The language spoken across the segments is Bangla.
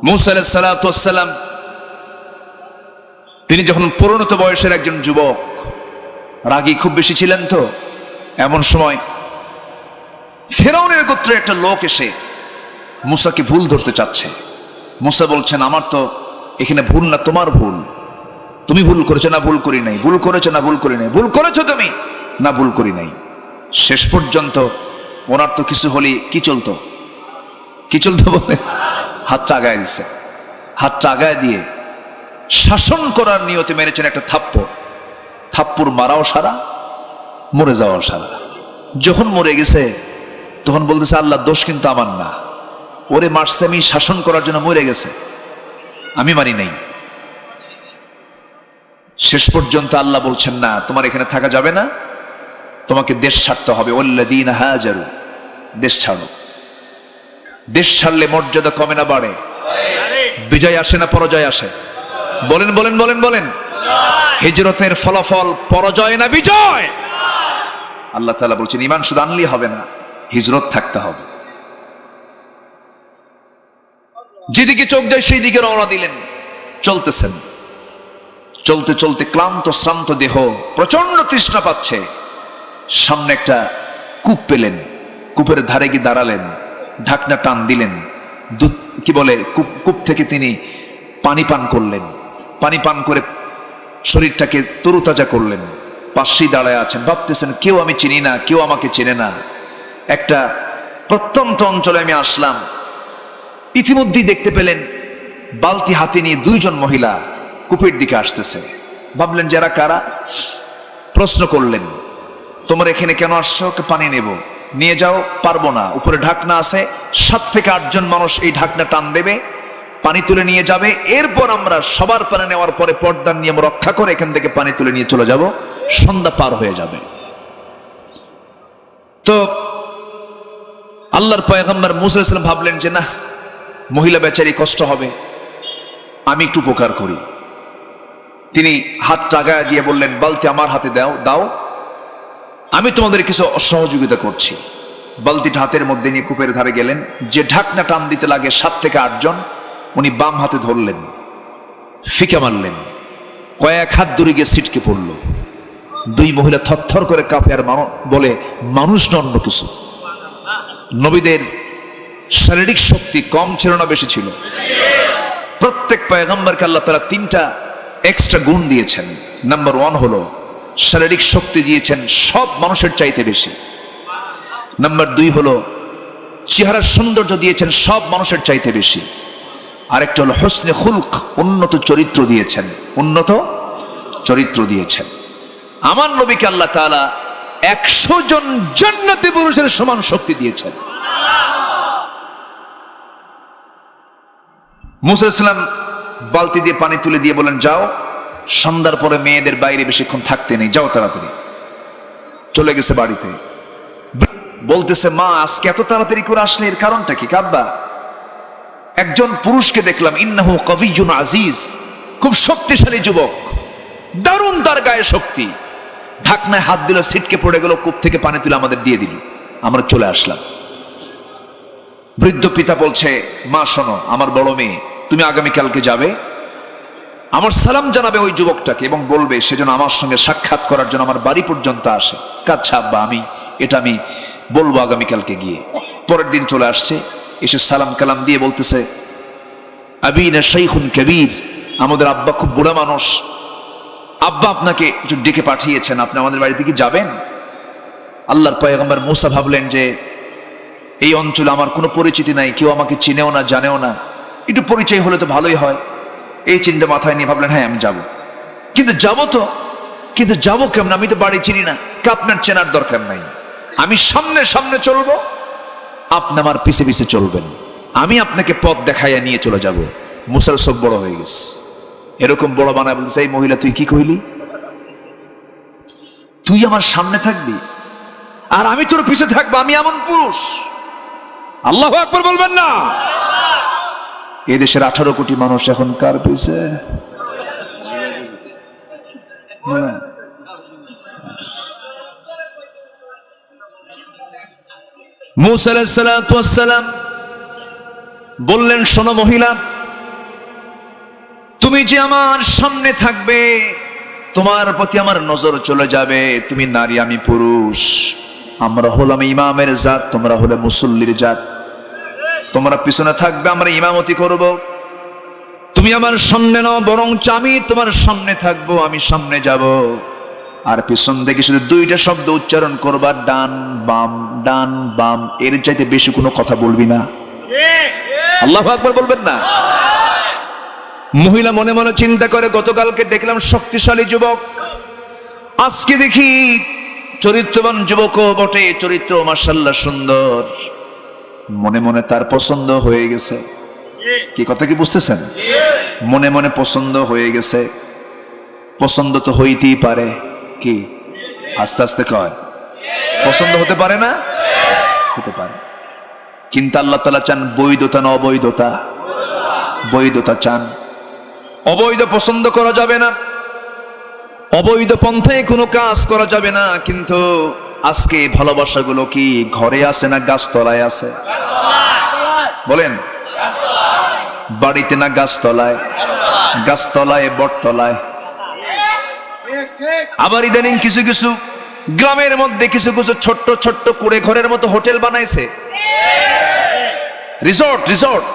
মুসা আলাইহিস সালাতু ওয়াস সালাম তিনি যখন পরিণত বয়সের একজন যুবক, রাগী খুব বেশি ছিলেন, তো এমন সময় ফেরাউনের গোত্রের একটা লোক এসে মুসাকে ভুল ধরতে চাচ্ছে। মুসা বলছেন, আমার তো এখানে ভুল না, তোমার ভুল। তুমি ভুল করেছো না, ভুল করি নাই। ভুল করেছো না, ভুল করি নাই। ভুল করেছো তুমি না, ভুল করি নাই। শেষ পর্যন্ত ওনার তো কিছু হলে কি চলতো বলে হাত চাগায় দিছে। হাত চাগায় দিয়ে শাসন করার নিয়তে মেরেছেন একটা থাপ্পড় মারাও সারা, মরে যাওয়াও সারা। যখন মরে গেছে তখন বলতেছে, আল্লাহ দোষ কিন্তু আমার না, ওরে মারছে আমি শাসন করার জন্য, মরে গেছে, আমি মারি নাই। শেষ পর্যন্ত আল্লাহ বলছেন, না, তোমার এখানে থাকা যাবে না, তোমাকে দেশ ছাড়তে হবে। ওয়াল্লাযীনা হাজারু, দেশ ছাড়ো। দেশ ছাড়লে মর্যাদা কমে না বাড়ে? বিজয় আসে না পরাজয় আসে? বলেন বলেন বলেন বলেন। হিজরতের ফলাফল পরাজয় না বিজয়? আল্লাহ তাআলা বলছেন, ঈমান শুধু আনলেই হবে না, হিজরত থাকতে হবে। যেদিকে চোখ যায় সেই দিকে রওনা দিলেন। চলতেছেন, চলতে চলতে ক্লান্ত শ্রান্ত দেহ, প্রচন্ড তৃষ্ণা পাচ্ছে। সামনে একটা কূপ পেলেন, কূপের ধারে গিয়ে দাঁড়ালেন, ঢাকনা টান দিলেন, দুধ কি বলে কূপ থেকে তিনি পানি পান করলেন। পানি পান করে শরীরটাকে তরুতাজা করলেন। পাশেই দাঁড়ায় আছেন, ভাবতেছেন, কেউ আমি চিনি না, কেউ আমাকে চেনে না, একটা প্রত্যন্ত অঞ্চলে আমি আসলাম। ইতিমধ্যেই দেখতে পেলেন বালতি হাতে নিয়ে দুইজন মহিলা কূপের দিকে আসতেছে। ভাবলেন, যারা কারা? প্রশ্ন করলেন, তোমরা এখানে কেন আসছো? পানি নেব। নিয়ে যাও। পারবো না, উপরে ঢাকনা আছে, 7 থেকে 8 জন মানুষ এই ঢাকনা টান দেবে, পানি তুলে নিয়ে যাবে। এরপর আমরা সবার পানি নেওয়ার পরে পর্দার নিয়ম রক্ষা করে এখান থেকে পানি তুলে নিয়ে চলে যাব, সন্ধ্যা পার হয়ে যাবে। তো আল্লাহর পয়গম্বর মুসা আলাইহিস সালাম ভাবলেন যে, না, মহিলা বেচারি কষ্ট হবে, আমি একটু উপকার করি। তিনি হাত টাগায় দিয়ে বললেন, বালতি আমার হাতে দাও, আমি তোমাদের কিছু সহযোগিতা করছি। বালতিটা হাতের মধ্যে নিয়ে কূপের ধারে গেলেন। যে ঢাকনা টান দিতে লাগে 7 থেকে 8 জন, উনি বাম হাতে ধরলেন, ফিকে মারলেন, কয়েক হাত দূরে গিয়ে ছিটকে পড়ল। 2 মহিলা থরথর করে কাঁপে আর বলে, মানুষ না অন্য কিছু। নবীদের শারীরিক শক্তি কম ছিল না বেশি ছিল? প্রত্যেক পয়গম্বরকে আল্লাহ তাআলা 3টা এক্সট্রা গুণ দিয়েছেন। নাম্বার 1 হলো শারীরিক শক্তি দিয়েছেন সব মানুষের চাইতে বেশি। নাম্বার 2 হলো চেহারার সৌন্দর্য দিয়েছেন সব মানুষের চাইতে বেশি। আরেকটা হলো হুসনে খুলক, উন্নত চরিত্র দিয়েছেন, আমার নবীকে আল্লাহ তাআলা 100 জন জান্নাতি পুরুষের সমান শক্তি দিয়েছেন। মুসা আলাইহিস সালাম বালতি দিয়ে পানি তুলে দিয়ে বলেন, যাও, সন্ধ্যার পরে মেয়েদের বাইরে বেশিক্ষণ থাকতে নেই, যাও তাড়াতাড়ি। চলে গেছে বাড়িতে। বলতেছে, মা, আজকে এত তাড়াতাড়ি করে আসলে এর কারণটা কি? কাব্বা, একজন পুরুষকে দেখলাম, ইন্নাহু কবিয়্যুন আজিজ, খুব শক্তিশালী যুবক, দারুণ তার গায়ে শক্তি। ঢাকনায় হাত দিল, ছিটকে পড়ে গেল, কূপ থেকে পানি তুলে আমাদের দিয়ে দিল, আমরা চলে আসলাম। বৃদ্ধ পিতা বলছে, মা শোনো, আমার বড় মেয়ে, তুমি আগামীকালকে যাবে, আমার সালাম জানাবে ওই যুবকটাকে এবং বলবে সে যেন আমার সঙ্গে সাক্ষাৎ করার জন্য আমার বাড়ি পর্যন্ত আসে। আচ্ছা আব্বা, আমি বলবো আগামীকালকে গিয়ে। পরের দিন চলে আসছে, এসে সালাম কালাম দিয়ে বলতেছে, আবিনা শাইখুন কবীর, আমাদের আব্বা খুব বুড়া মানুষ, আব্বা আপনাকে একটু ডেকে পাঠিয়েছেন, আপনি আমাদের বাড়িতে কি যাবেন? আল্লাহর পয়গম্বর মুসা ভাবলেন যে এই অঞ্চলে আমার কোনো পরিচিতি নাই, কেউ আমাকে চিনেও না জানেও না, একটু পরিচয় হলে তো ভালোই হয়। এই চিন্তা মাথায় নিয়ে ভাবলেন, হ্যাঁ আমি যাবো। কিন্তু যাবো কেমন? আমি তো বাড়ি চিনি না। আপনার চেনার দরকার নাই, আমি সামনে সামনে চলবো, আপনি আমার পিছে পিছে চলবেন, আমি আপনাকে পথ দেখাইয়া নিয়ে চলে যাব। মুসার চোখ বড় হয়ে গেছে, এরকম বড় বানায় বলতেছে, এই মহিলা তুই কি কইলি? তুই আমার সামনে থাকবি আর আমি তোর পিছে থাকবো, আমি এমন পুরুষ? আল্লাহু আকবার বলবেন না? এদেশের 18 কোটি মানুষ এখন কার পিছে? মুসা আলাইহিস সালাতু ওয়াস সালাম বললেন, শোনো মহিলা, তুমি যে আমার সামনে থাকবে, তোমার প্রতি আমার নজর চলে যাবে। তুমি নারী, আমি পুরুষ, আমরা হলাম ইমামের জাত, তোমরা হলে মুসল্লির জাত। তোমরা পিছনে থাকবে, আমরা ইমামতি করব। তুমি আমার সামনে নাও, বরং আমি তোমার সামনে থাকবো, আমি সামনে যাব। আর পিছন থেকে শুধু দুইটা শব্দ উচ্চারণ করবা, ডান বাম, ডান বাম। এর চাইতে বেশি কোনো কথা বলবি না। আল্লাহু আকবার বলবেন না? মহিলা মনে মনে চিন্তা করে, গতকালকে দেখলাম শক্তিশালী যুবক, আজকে দেখি চরিত্রবান যুবকও বটে, চরিত্র মাশাআল্লাহ সুন্দর। মনে মনে তার পছন্দ হয়ে গেছে। কি কথা কি বুঝতেছেন? মনে মনে পছন্দ হয়ে গেছে। পছন্দ তো হইতেই পারে, কি আস্তে আস্তে কয় পছন্দ হতে পারে না? হতে পারে, কিন্তু আল্লাহ তাআলা চান বৈধতা না অবৈধতা? বৈধতা চান। অবৈধ পছন্দ করা যাবে না, অবৈধ পন্থায় কোনো কাজ করা যাবে না। কিন্তু আজকে ভালোবাসাগুলো কি ঘরে আছে না গাছতলায় আছে? বলেন, বাড়িতে না গাছতলায়? গাছতলায়, বটতলায়। আবার ইদানিং কিছু কিছু গ্রামের মধ্যে কিছু কিছু ছোট্ট ছোট্ট কুড়ে ঘরের মতো হোটেল বানাইছে, রিসোর্ট রিসোর্ট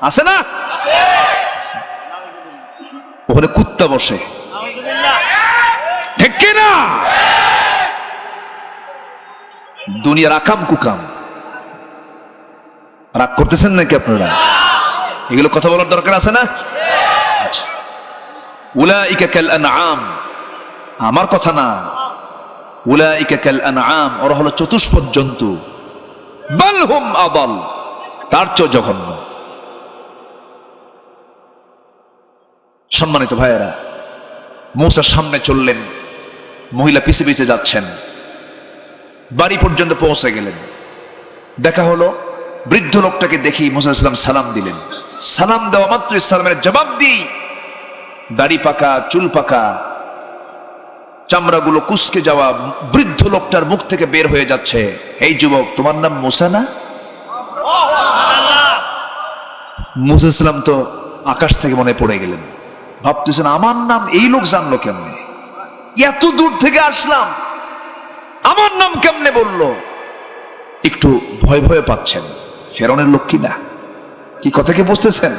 আছে না? ওখানে কুত্তা বসে, ঠিক কিনা? দুনিয়ার আকাম কুকাম। রাগ করতেছেন নাকি আপনারা? এগুলো কথা বলার দরকার আছে না? উলাইকা কাল আনআম, আমার কথা না। উলাইকা কাল আনআম, ওরা হলো চতুষ্পদ জন্তু। বাল হুম আদাল, তার চেয়ে জঘন্য। সম্মানিত ভাইয়েরা, মূসা সামনে চললেন, মহিলা পিছে পিছে যাচ্ছেন। বাড়ি পর্যন্ত পৌঁছে গেলেন। দেখা হলো, বৃদ্ধ লোকটাকে দেখি মূসা আলাইহিস সালাম সালাম দিলেন। সালাম দেওয়া মাত্র সালামের জবাব দিই দাড়ি পাকা, চুল পাকা, চামড়াগুলো কুঁচকে যাওয়া বৃদ্ধ লোকটার মুখ থেকে বের হয়ে যাচ্ছে, এই যুবক, তোমার নাম মূসা না? মূসা আলাইহিস সালাম তো আকাশ থেকে মনে পড়ে গেলেন। ভাবতেছেন, আমার নাম এই লোক জানলো কেমনে? এত দূর থেকে আসলাম, আমার নাম কেমনে বললো? একটু ভয় ভয় পাচ্ছেন। ফেরাউনের লোক কি না? কি কথা কি বুঝতেছেন?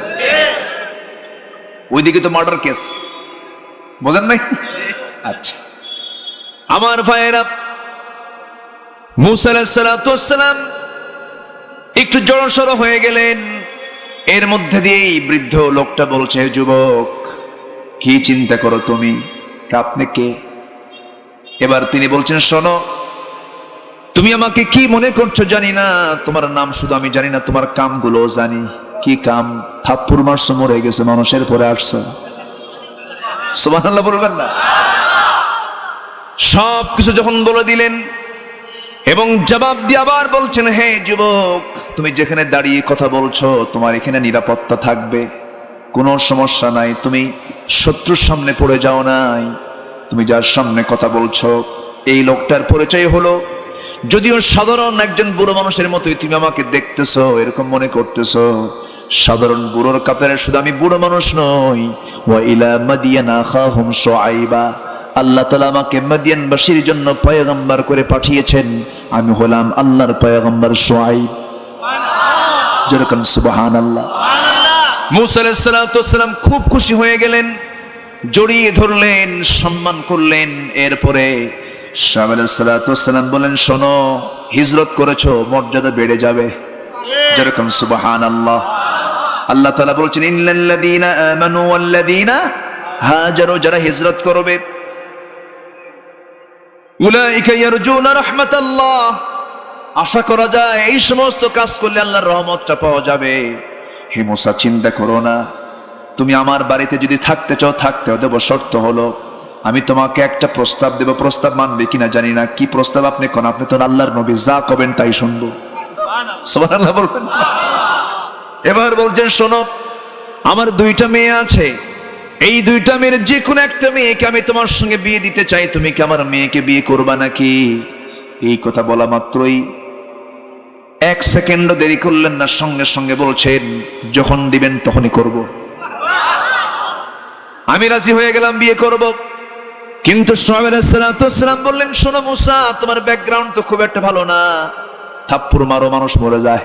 ওইদিকে তো মার্ডার কেস, বোঝেন নাই? আচ্ছা, আমার ভাইয়েরা, মূসা আলাইহিস সালাম একটু জড়সড় হয়ে গেলেন। এর মধ্যে দিয়েই বৃদ্ধ লোকটা বলছে, যুবক, কি চিন্তা করো তুমি? আপনি কে? এবার তিনি বলছেন, শোনো, তুমি আমাকে কি মনে করছো জানি না, তোমার নাম শুধু আমি জানি না, তোমার কামগুলো জানি। কি কাম? থাপ্পড় মারছো, মরে গেছে, মানুষের পরে আসছো। সুবহানাল্লাহ বলবেন না? সব কিছু যখন বলে দিলেন এবং জবাব দিয়ে আবার বলছেন, হে যুবক, তুমি যেখানে দাঁড়িয়ে কথা বলছো, তোমার এখানে নিরাপত্তা থাকবে, কোনো সমস্যা নাই। তুমি শত্রুর সামনে পড়ে যাও নাই। তুমি যার সামনে কথা বলছো, এই লোকটার পরিচয় হলো, যদিও সাধারণ একজন বুড়ো মানুষের মতোই তুমি আমাকে দেখতেছো, এরকম মনে করতেছো, সাধারণ বুড়োর কাতারে শুধু আমি বুড়ো মানুষ নই। ওয়া ইলা মাদিয়ানা আখাহুম শুআইবা, আল্লাহ তাআলা আমাকে মাদিয়ানবাসীর জন্য পয়গম্বর করে পাঠিয়েছেন। আমি হলাম আল্লাহর পয়গম্বর শুআইব। যেরকম সুবহানাল্লাহ। মূসা আলাইহিস সালাম খুব খুশি হয়ে গেলেন, জড়িয়ে ধরলেন, সম্মান করলেন। এরপরে শুআইব আলাইহিস সালাম বলেন, শোনো, হিজরত করেছো, মর্যাদা বেড়ে যাবে। যেরকম সুবহানাল্লাহ। আল্লাহ তাআলা বলছেন, ইন্নাল্লাযীনা আমানু ওয়াল্লাযীনা হাজারু, যারা হিজরত করবে, উলাইকা ইয়ারজুনা রাহমাতাল্লাহ, আশা করা যায় এই সমস্ত কাজ করলে আল্লাহর রহমতটা পাওয়া যাবে। হে মূসা, চিন্তা করো না, তুমি আমার বাড়িতে যদি থাকতে চাও থাকতে দেব, শর্ত হলো আমি তোমাকে একটা প্রস্তাব দেব। প্রস্তাব মানবে কিনা জানি না। কি প্রস্তাব? আপনি কোন, আপনি তো আল্লাহর নবী, যা কবেন তাই শুনবো। সুবহানাল্লাহ বলবেন। এবার বলছেন, শোনো, আমার দুইটা মেয়ে আছে, এই দুইটা মেয়ের যে কোনো একটা মেয়েকে আমি তোমার সঙ্গে বিয়ে দিতে চাই, তুমি কি আমার মেয়েকে বিয়ে করবা নাকি? এই কথা বলা মাত্রই এক সেকেন্ডও দেরি করলেন না, সঙ্গে সঙ্গে বলছেন, যখন দিবেন তখনই করব। আমি রাজি হয়ে গেলাম, বিয়ে করব। কিন্তু শুআয়ব আলাইহিস সালাম বললেন, শোনো মুসা, তোমার ব্যাকগ্রাউন্ড তো খুব একটা ভালো না, থাপ্পড় মারো মানুষ মরে যায়।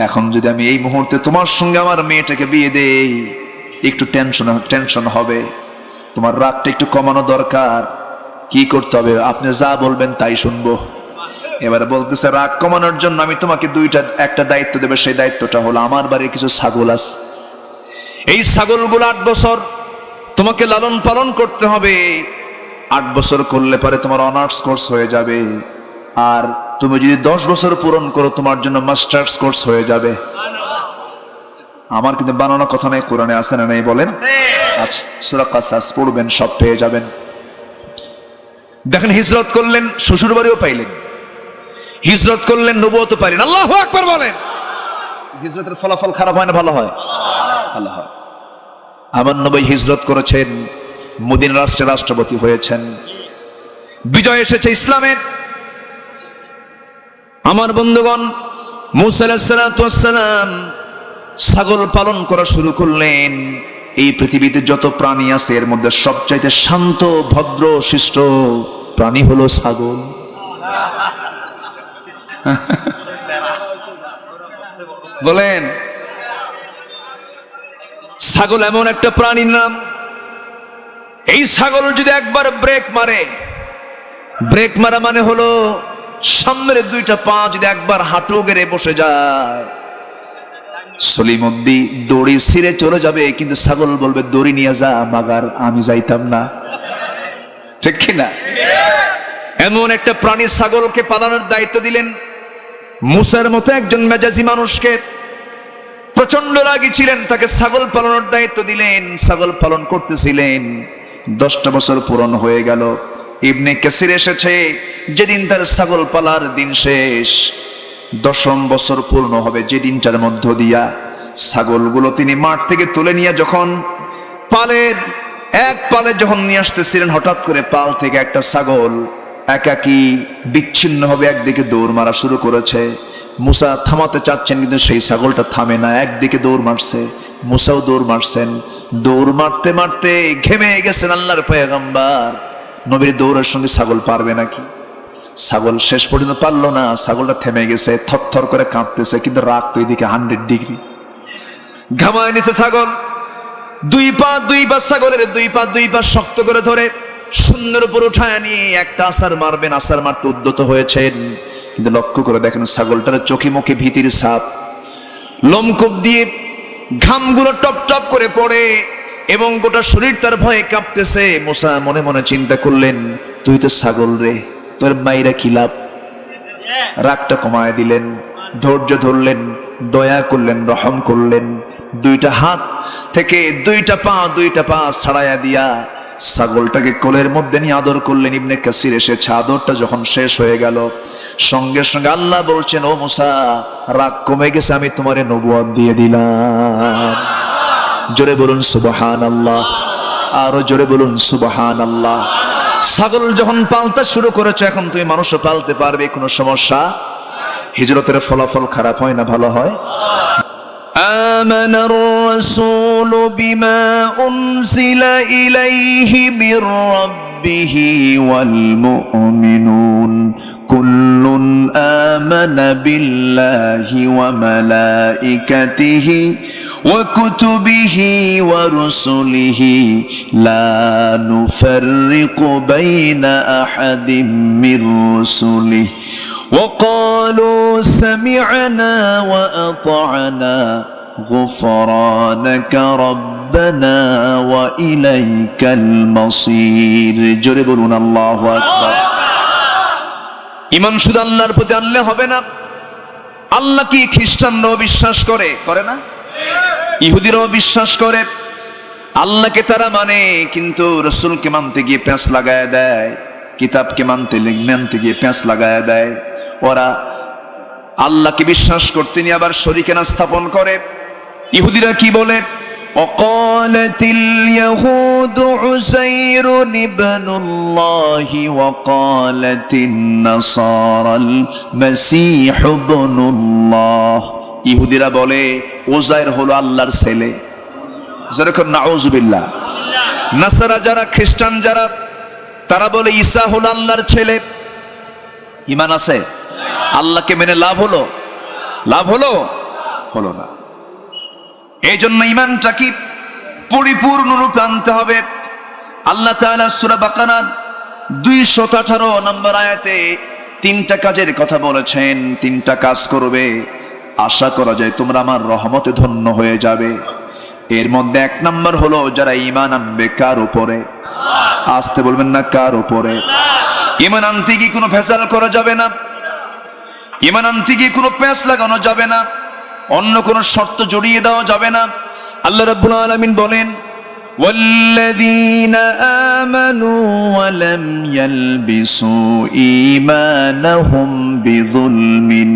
এখন যদি আমি এই মুহূর্তে তোমার সঙ্গে আমার মেয়েটাকে বিয়ে দেই, একটু টেনশন হবে, তোমার রাগটা একটু কমানো দরকার। কি করতে হবে? আপনি যা বলবেন তাই শুনবো। এবারে বলতেছে, রাগ কমানোর জন্য আমি তোমাকে একটা দায়িত্ব দেবে। সেই দায়িত্বটা হলো, আমার বাড়ির কিছু ছাগল আছে, এই ছাগলগুলো 8 বছর তোমাকে লালন পালন করতে হবে। 8 বছর করলে পরে তোমার অনার্স কোর্স হয়ে যাবে, আর তুমি যদি 10 বছর পূরণ করো তোমার জন্য মাস্টার্স কোর্স হয়ে যাবে। আমার কিন্তু বানানো কথা নাই, কোরআনে আছে না নাই বলেন? আচ্ছা, সূরা কাসাস পড়বেন, সব পেয়ে যাবেন। দেখেন, হিজরত করলেন, শ্বশুর বাড়িও পাইলেন, হিজরত করলেন, নবুয়তও পাইলেন। আল্লাহু আকবার বলেন। হিজরতের ফলাফল খারাপ হয় না ভালো হয়? ভালো হয়। আমার নবী হিজরত করেছেন, মদিনা রাষ্ট্রের রাষ্ট্রপতি হয়েছেন, বিজয় এসেছে ইসলামের। আমার বন্ধুগণ, মুসা আলাইহিস সালাম ছাগল পালন করা শুরু করলেন। এই পৃথিবীতে যত প্রাণী আছে এর মধ্যে সবচাইতে শান্ত, ভদ্র, শিষ্ট প্রাণী হলো ছাগল। বলেন, ছাগল এমন একটা প্রাণীর নাম, এই ছাগল যদি একবার ব্রেক মারে, ব্রেক মারা মানে হলো সামনের 2টা পা যদি একবার হাঁটু গেড়ে বসে যায়, সলিমুদ্দি দড়ি ছিঁড়ে চলে যাবে, কিন্তু ছাগল বলবে, দড়ি নিয়ে যা মাগার, আমি যাইতাম না। ঠিক কিনা? এমন একটা প্রাণী ছাগলকে পালনের দায়িত্ব দিলেন মুসার মতো একজন মেজাজি মানুষকে। প্রচন্ড রাগী ছিলেন, তাকে ছাগল পালনের দায়িত্ব দিলেন। ছাগল পালন করতেছিলেন, 10টা বছর পূরণ হয়ে গেল। ইবনে কাসির এসেছে, যেদিন তার ছাগল পালার দিন শেষ, 10ম বছর পূর্ণ হবে, যে দিনটার মধ্য দিয়া ছাগলগুলো তিনি মাঠ থেকে তুলে নিয়ে যখন এক পালে যখন নিয়ে আসতেছিলেন, হঠাৎ করে পাল থেকে একটা ছাগল একাকী বিচ্ছিন্ন হবে একদিকে দৌড় মারা শুরু করেছে। মুসা থামাতে চাচ্ছেন, কিন্তু সেই ছাগলটা থামে না, একদিকে দৌড় মারছে। মুসাও দৌড় মারছেন, দৌড় মারতে মারতে ঘেমে গেছেন আল্লাহর পয়গম্বর। নবীর দৌড়ের সঙ্গে ছাগল পারবে নাকি? ছাগল শেষ পর্যন্ত পারলো না, ছাগলটা থেমে গেছে, থরথর করে কাঁপতেছে, কিন্তু রাগ তো এদিকে 100 ডিগ্রি। ঘামায় নিছে ছাগল, 2 পা ছাগলের 2 পা শক্ত করে ধরে শূন্যের উপর উঠায় নিয়ে একটা আছাড় মারবেন, আছাড় মারতে উদ্যত হয়েছেন। কিন্তু লক্ষ্য করে দেখেন, ছাগলটার চোখে মুখে ভীতির ছাপ, লোমকূপ দিয়ে ঘামগুলো টপ টপ করে পড়ে এবং গোটা শরীর তার ভয়ে কাঁপতেছে। মুসা মনে মনে চিন্তা করলেন, তুই তো ছাগল রে, তোর মাইরা কি লাভ? রাগটা কমায় দিলেন, ধৈর্য ধরলেন, দয়া করলেন, রহম করলেন। 2টা হাত থেকে 2টা পা ছাড়াইয়া দিয়া ছাগলটাকে কোলের মধ্যে নিয়ে আদর করলেন। ইবনে কাসির এসেছে, আদরটা যখন শেষ হয়ে গেল, সঙ্গে সঙ্গে আল্লাহ বলছেন, ও মুসা, রাগ কমে গেছে, আমি তোমারে নবুয়ত দিয়ে দিলাম। জোরে বলুন সুবহানাল্লাহ, আরো জোরে বলুন সুবহানাল্লাহ। ছাগল যখন পালতে শুরু করেছে, এখন তুমি মানুষও পালতে পারবে, কোনো সমস্যা। হিজরতের ফলাফল খারাপ হয় না ভালো হয়? آمن الرسول بما أنزل إليه من ربه والمؤمنون كل آمن بالله وملائكته وكتبه ورسله لا نفرق بين أحد من رسله وقالوا سمعنا وأطعنا غفرانك ربنا وإليك المصير জোরে বলুন আল্লাহু আকবার। ঈমান শুধু আল্লাহর প্রতি আনলে হবে না। আল্লাহ কি খ্রিস্টানরাও বিশ্বাস করে না? ইহুদিরাও বিশ্বাস করে। আল্লাহকে তারা মানে, কিন্তু রাসূলকে মানতে গিয়ে প্যাঁচ লাগায় দেয়, কিতাবকে মানতে গিয়ে প্যাঁচ লাগায় দেয়। ওরা আল্লাহকে বিশ্বাস করতে নিয়ে আবার শরীকানা স্থাপন করে। ইহুদিরা কি বলে? وقالت اليهود عزير ابن الله وقالت النصارى المسيح ابن الله। ইহুদিরা বলে উজাইর হলো আল্লাহর ছেলে। যেরকম নাউজুবিল্লাহ। নাসারা যারা, খ্রিস্টান যারা, তারা বলে ঈসা হলো আল্লাহর ছেলে। ঈমান আছে? আল্লাহকে মেনে লাভ হলো? লাভ হলো? হলো না। এই জন্য ঈমানটা কি পরিপূর্ণ রূপে আনতে হবে। আল্লাহ তাআলা সূরা বাকারার 218 নম্বর আয়াতে 3টা কাজের কথা বলেছেন। 3টা কাজ করবে, আশা করা যায় তোমরা আমার রহমতে ধন্য হয়ে যাবে। এর মধ্যে 1 নম্বর হলো যারা ঈমান আনবে। কার উপরে? আসতে বলবেন না, কার উপরে? ঈমান আনতে গিয়ে কোনো ভেজাল করা যাবে না, ঈমান আনতে গিয়ে কোনো প্যাঁচ লাগানো যাবে না, অন্য কোনো শর্ত জড়িয়ে দেওয়া যাবে না। আল্লাহ রাব্বুল আলামিন বলেন, ওয়াল্লাযীনা আমানু ওয়া লাম ইয়ালবিসু ঈমানাহুম বিযুলমিন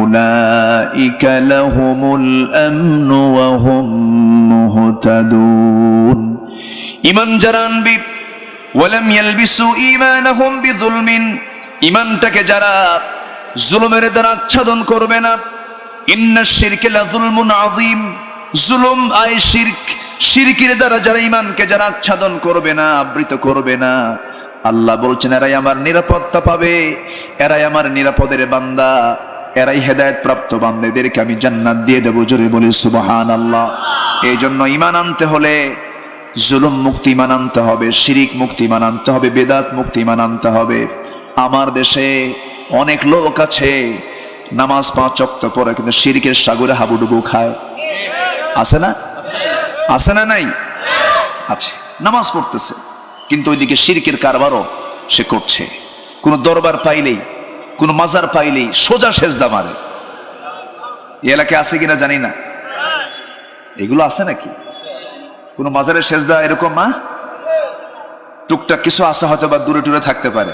উলাইকা লাহুমুল আমনু ওয়া হুম মুহতাদুন। ঈমান যারা আনবে, ওয়া লাম ইয়ালবিসু ঈমানাহুম বিযুলমিন, ঈমানটাকে যারা জুলুমের দ্বারা আচ্ছাদন করবে না। ইন্নাশ শিরকা লাযুলমুন আযীম, জুলুম আয় শিরক, শিরকের দ্বারা যারা ঈমানকে যারা আচ্ছাদন করবে না, আবৃত করবে না, আল্লাহ বলছেন এরাই আমার নিরাপত্তা পাবে, এরাই আমার নিরাপদের বান্দা, এরাই হেদায়েত প্রাপ্ত বান্দাদেরকে আমি জান্নাত দিয়ে দেব। জোরে বলি সুবহানাল্লাহ। এই জন্য ঈমান আনতে হলে জুলুম মুক্তি ঈমান আনতে হবে, শিরিক মুক্তি ঈমান আনতে হবে, বেদাত মুক্তি ঈমান আনতে হবে। আমার দেশে অনেক লোক আছে নামাজ 5 ওয়াক্ত পড়ে কিন্তু শিরকের সাগরে হাবুডুবু খায়। আছে না? আছে না? নাই? আছে। নামাজ পড়তেছে কিন্তু ওইদিকে শিরকের কারবারও সে করছে। কোন দরবার পাইলেই, কোন মাজার পাইলেই সোজা সেজদা মারে। এই এলাকায় আছে কিনা জানি না, এগুলো আছে নাকি? কোন মাজারের সেজদা এরকম না? টুকটাক কিছু আছে, হয়তো বা দূরে দূরে থাকতে পারে।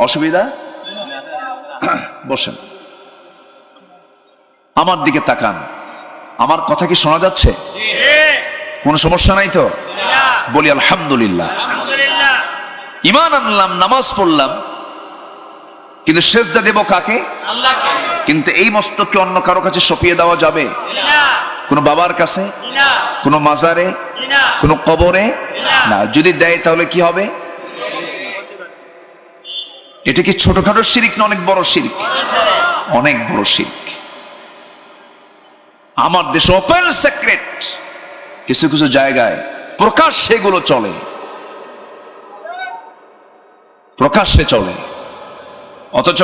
অসুবিধা? বসেন, আমার দিকে তাকান। আমার কথা কি শোনা যাচ্ছে? কোনো সমস্যা নাই তো? বলি আলহামদুলিল্লাহ। ঈমান আনলাম, নামাজ পড়লাম, কিন্তু সেজদা দেব কাকে? আল্লাহকে। কিন্তু এই মস্তককে অন্য কারো কাছে সঁপিয়ে দেওয়া যাবে? কোনো বাবার কাছে, কোনো মাজারে, কোনো কবরে না। যদি দেয় তাহলে কি হবে? এটা কি ছোটখাটো শিরক না অনেক বড় শিরক? অনেক বড় শিরক। আমার দেশে ওপেন সিক্রেট, কিছু কিছু জায়গায় প্রকাশ্যে এগুলো চলে, প্রকাশ্যে চলে। অথচ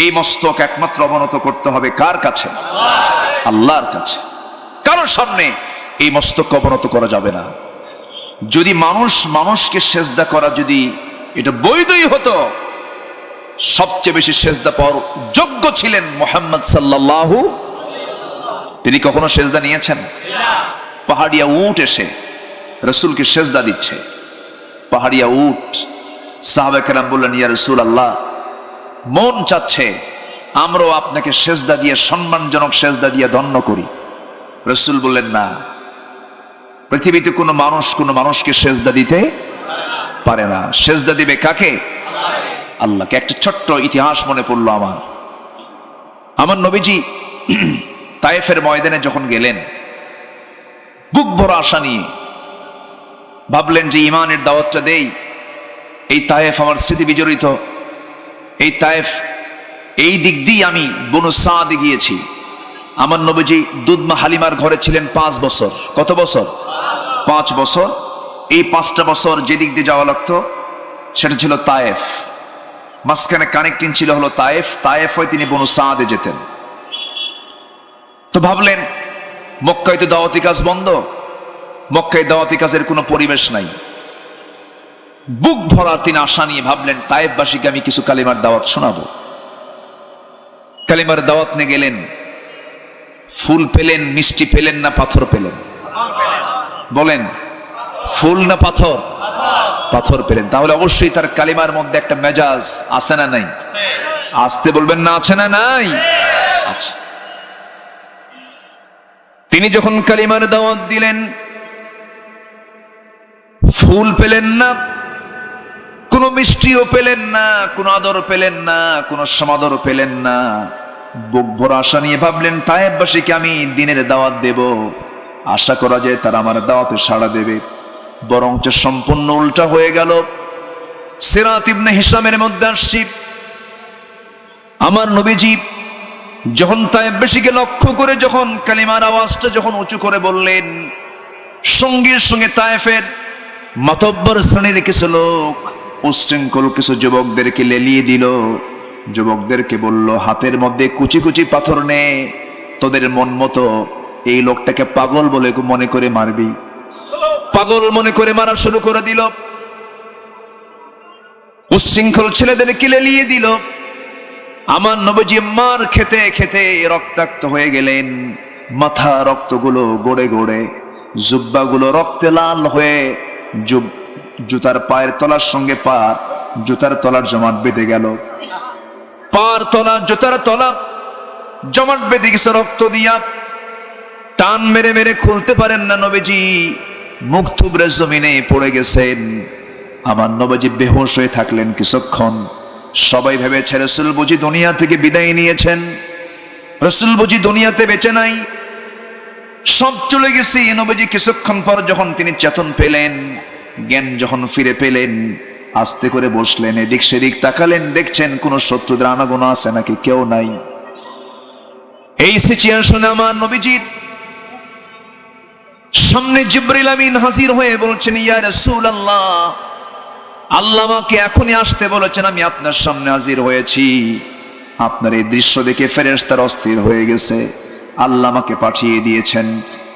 এই মস্তক একমাত্র অবনত করতে হবে কার কাছে? আল্লাহর কাছে। কারোর সামনে এই মস্তক অবনত করা যাবে না। যদি মানুষকে সেজদা করা যদি এটা বৈধই হতো, সবচেয়ে বেশি সেজদা পাওয়ার যোগ্য ছিলেন মুহাম্মদ সাল্লাল্লাহু। তিনি কখনো সেজদা নিয়েছেন? পাহাড়িয়া উট এসে রাসূলকে সেজদা দিচ্ছে, পাহাড়িয়া উট। সাহাবা কেরাম বললেন, ইয়া রাসূলুল্লাহ, মন চাচ্ছে আমরাও আপনাকে সেজদা দিয়ে, সম্মানজনক সেজদা দিয়ে ধন্য করি। রাসূল বললেন, না, পৃথিবীতে কোনো মানুষকে সেজদা দিতে পারে না। সেজদা দিবে কাকে? আল্লাহকে। একটা ছোট্ট ইতিহাস মনে পড়লো আমার নবীজি তায়েফের ময়দানে যখন গেলেন, বুক ভরা আশা নিয়ে ভাবলেন যে ঈমানের দাওয়াতটা দেই। এই তায়েফ আমার স্মৃতি বিজড়িত, এই তায়েফ, এই দিক দিয়ে আমি বনু সাদ গিয়েছি। আমার নবীজি দুধমা হালিমার ঘরে ছিলেন 5 বছর। কত বছর? 5 বছর। এই 5টা বছর যে দিক দিয়ে যাওয়া লাগতো সেটা ছিল তায়েফ। মাঝখানে কানেক্টিং ছিল হলো তায়েফ। তায়েফ হয়ে তিনি বনু সাদে যেতেন। তো ভাবলেন মক্কায় তো দাওয়াতি কাজ বন্ধ, মক্কায় দাওয়াতি কাজের কোনো পরিবেশ নাই। বুক ভরা তিনি আশা নিয়ে ভাবলেন তায়েফবাসীকে আমি কিছু কালিমার দাওয়াত শোনাবো। কালিমার দাওয়াত নিয়ে গেলেন। ফুল পেলেন, মিষ্টি পেলেন না পাথর পেলেন? বলেন, ফুল না পাথর? পাথর পেলেন। তাহলে অবশ্যই তার কালিমার মধ্যে একটা মেজাজ আছে না নাই? আসতে বলবেন না, আছে না নাই? আচ্ছা। তিনি যখন কালিমার দাওয়াত দিলেন, ফুল পেলেন না, কোনো মিষ্টিও পেলেন না, কোনো আদর পেলেন না, কোনো সমাদর পেলেন না। বুক ভরা আশা নিয়ে ভাবলেন তায়েফবাসীকে আমি দিনের দাওয়াত দেব, আশা করা যায় তারা আমার দাওয়াতে সাড়া দেবে। বরঞ্চ সম্পূর্ণ উল্টা হয়ে গেল। সিরাত ইবনে হিশামের মধ্যে আসছি, আমার নবীজি যখন তায়েফবাসীকে লক্ষ্য করে যখন কালিমার আওয়াজটা যখন উঁচু করে বললেন, সঙ্গে সঙ্গে তায়েফের মাতব্বর শ্রেণীর কিছু লোক উচ্ছৃঙ্খল কিছু যুবকদেরকে লেলিয়ে দিল। যুবকদেরকে বলল, হাতের মধ্যে কুচি কুচি পাথর নে, তোদের মন মতো এই লোকটাকে পাগল বলে মনে করে মারবি। পাগল মনে করে মারা শুরু করে দিল। উচ্ছৃঙ্খল ছেলেদেরকে লেলিয়ে দিল। আমার নবীজি মার খেতে খেতে রক্তাক্ত হয়ে গেলেন। মাথা রক্তগুলো গড়ে গড়ে, জুব্বাগুলো রক্তে লাল হয়ে, জুতার পায়ের তলার সঙ্গে পা জুতার তলার জমাট বেঁধে গেল। পার তলা জুতার তলা জমাট বেঁধে গেছে রক্ত দিয়া। টান মেরে মেরে খুলতে পারেন না নবীজি, মুখ থুবড়ে জমিনে পড়ে গেছেন। আমার নবীজি বেহুশ হয়ে থাকলেন কিছুক্ষণ। সবাই ভেবেছে রাসূল বুঝি দুনিয়া থেকে বিদায় নিয়েছেন, রাসূল বুঝি দুনিয়াতে বেঁচে নাই, সব চলে গেছে। নবীজি কিছুক্ষণ পর যখন তিনি চেতন পেলেন, জ্ঞান যখন ফিরে পেলেন, আস্তে করে বসলেন, এদিক সেদিক তাকালেন, দেখছেন কোন শত্রুদের আনাগোনা আছে নাকি, কেউ নাই। এই সিচুয়েশনে আমার নবীজির সামনে জিবরিল আমিন হাজির হয়ে বলছেন, ইয়া রাসূলুল্লাহ, আল্লাহ আমাকে এখনই আসতে বলেছেন, আমি আপনার সামনে হাজির হয়েছি। আপনার এই দৃশ্য দেখে ফেরেশতারা অস্থির হয়ে গেছে। আল্লাহ আমাকে পাঠিয়ে দিয়েছেন,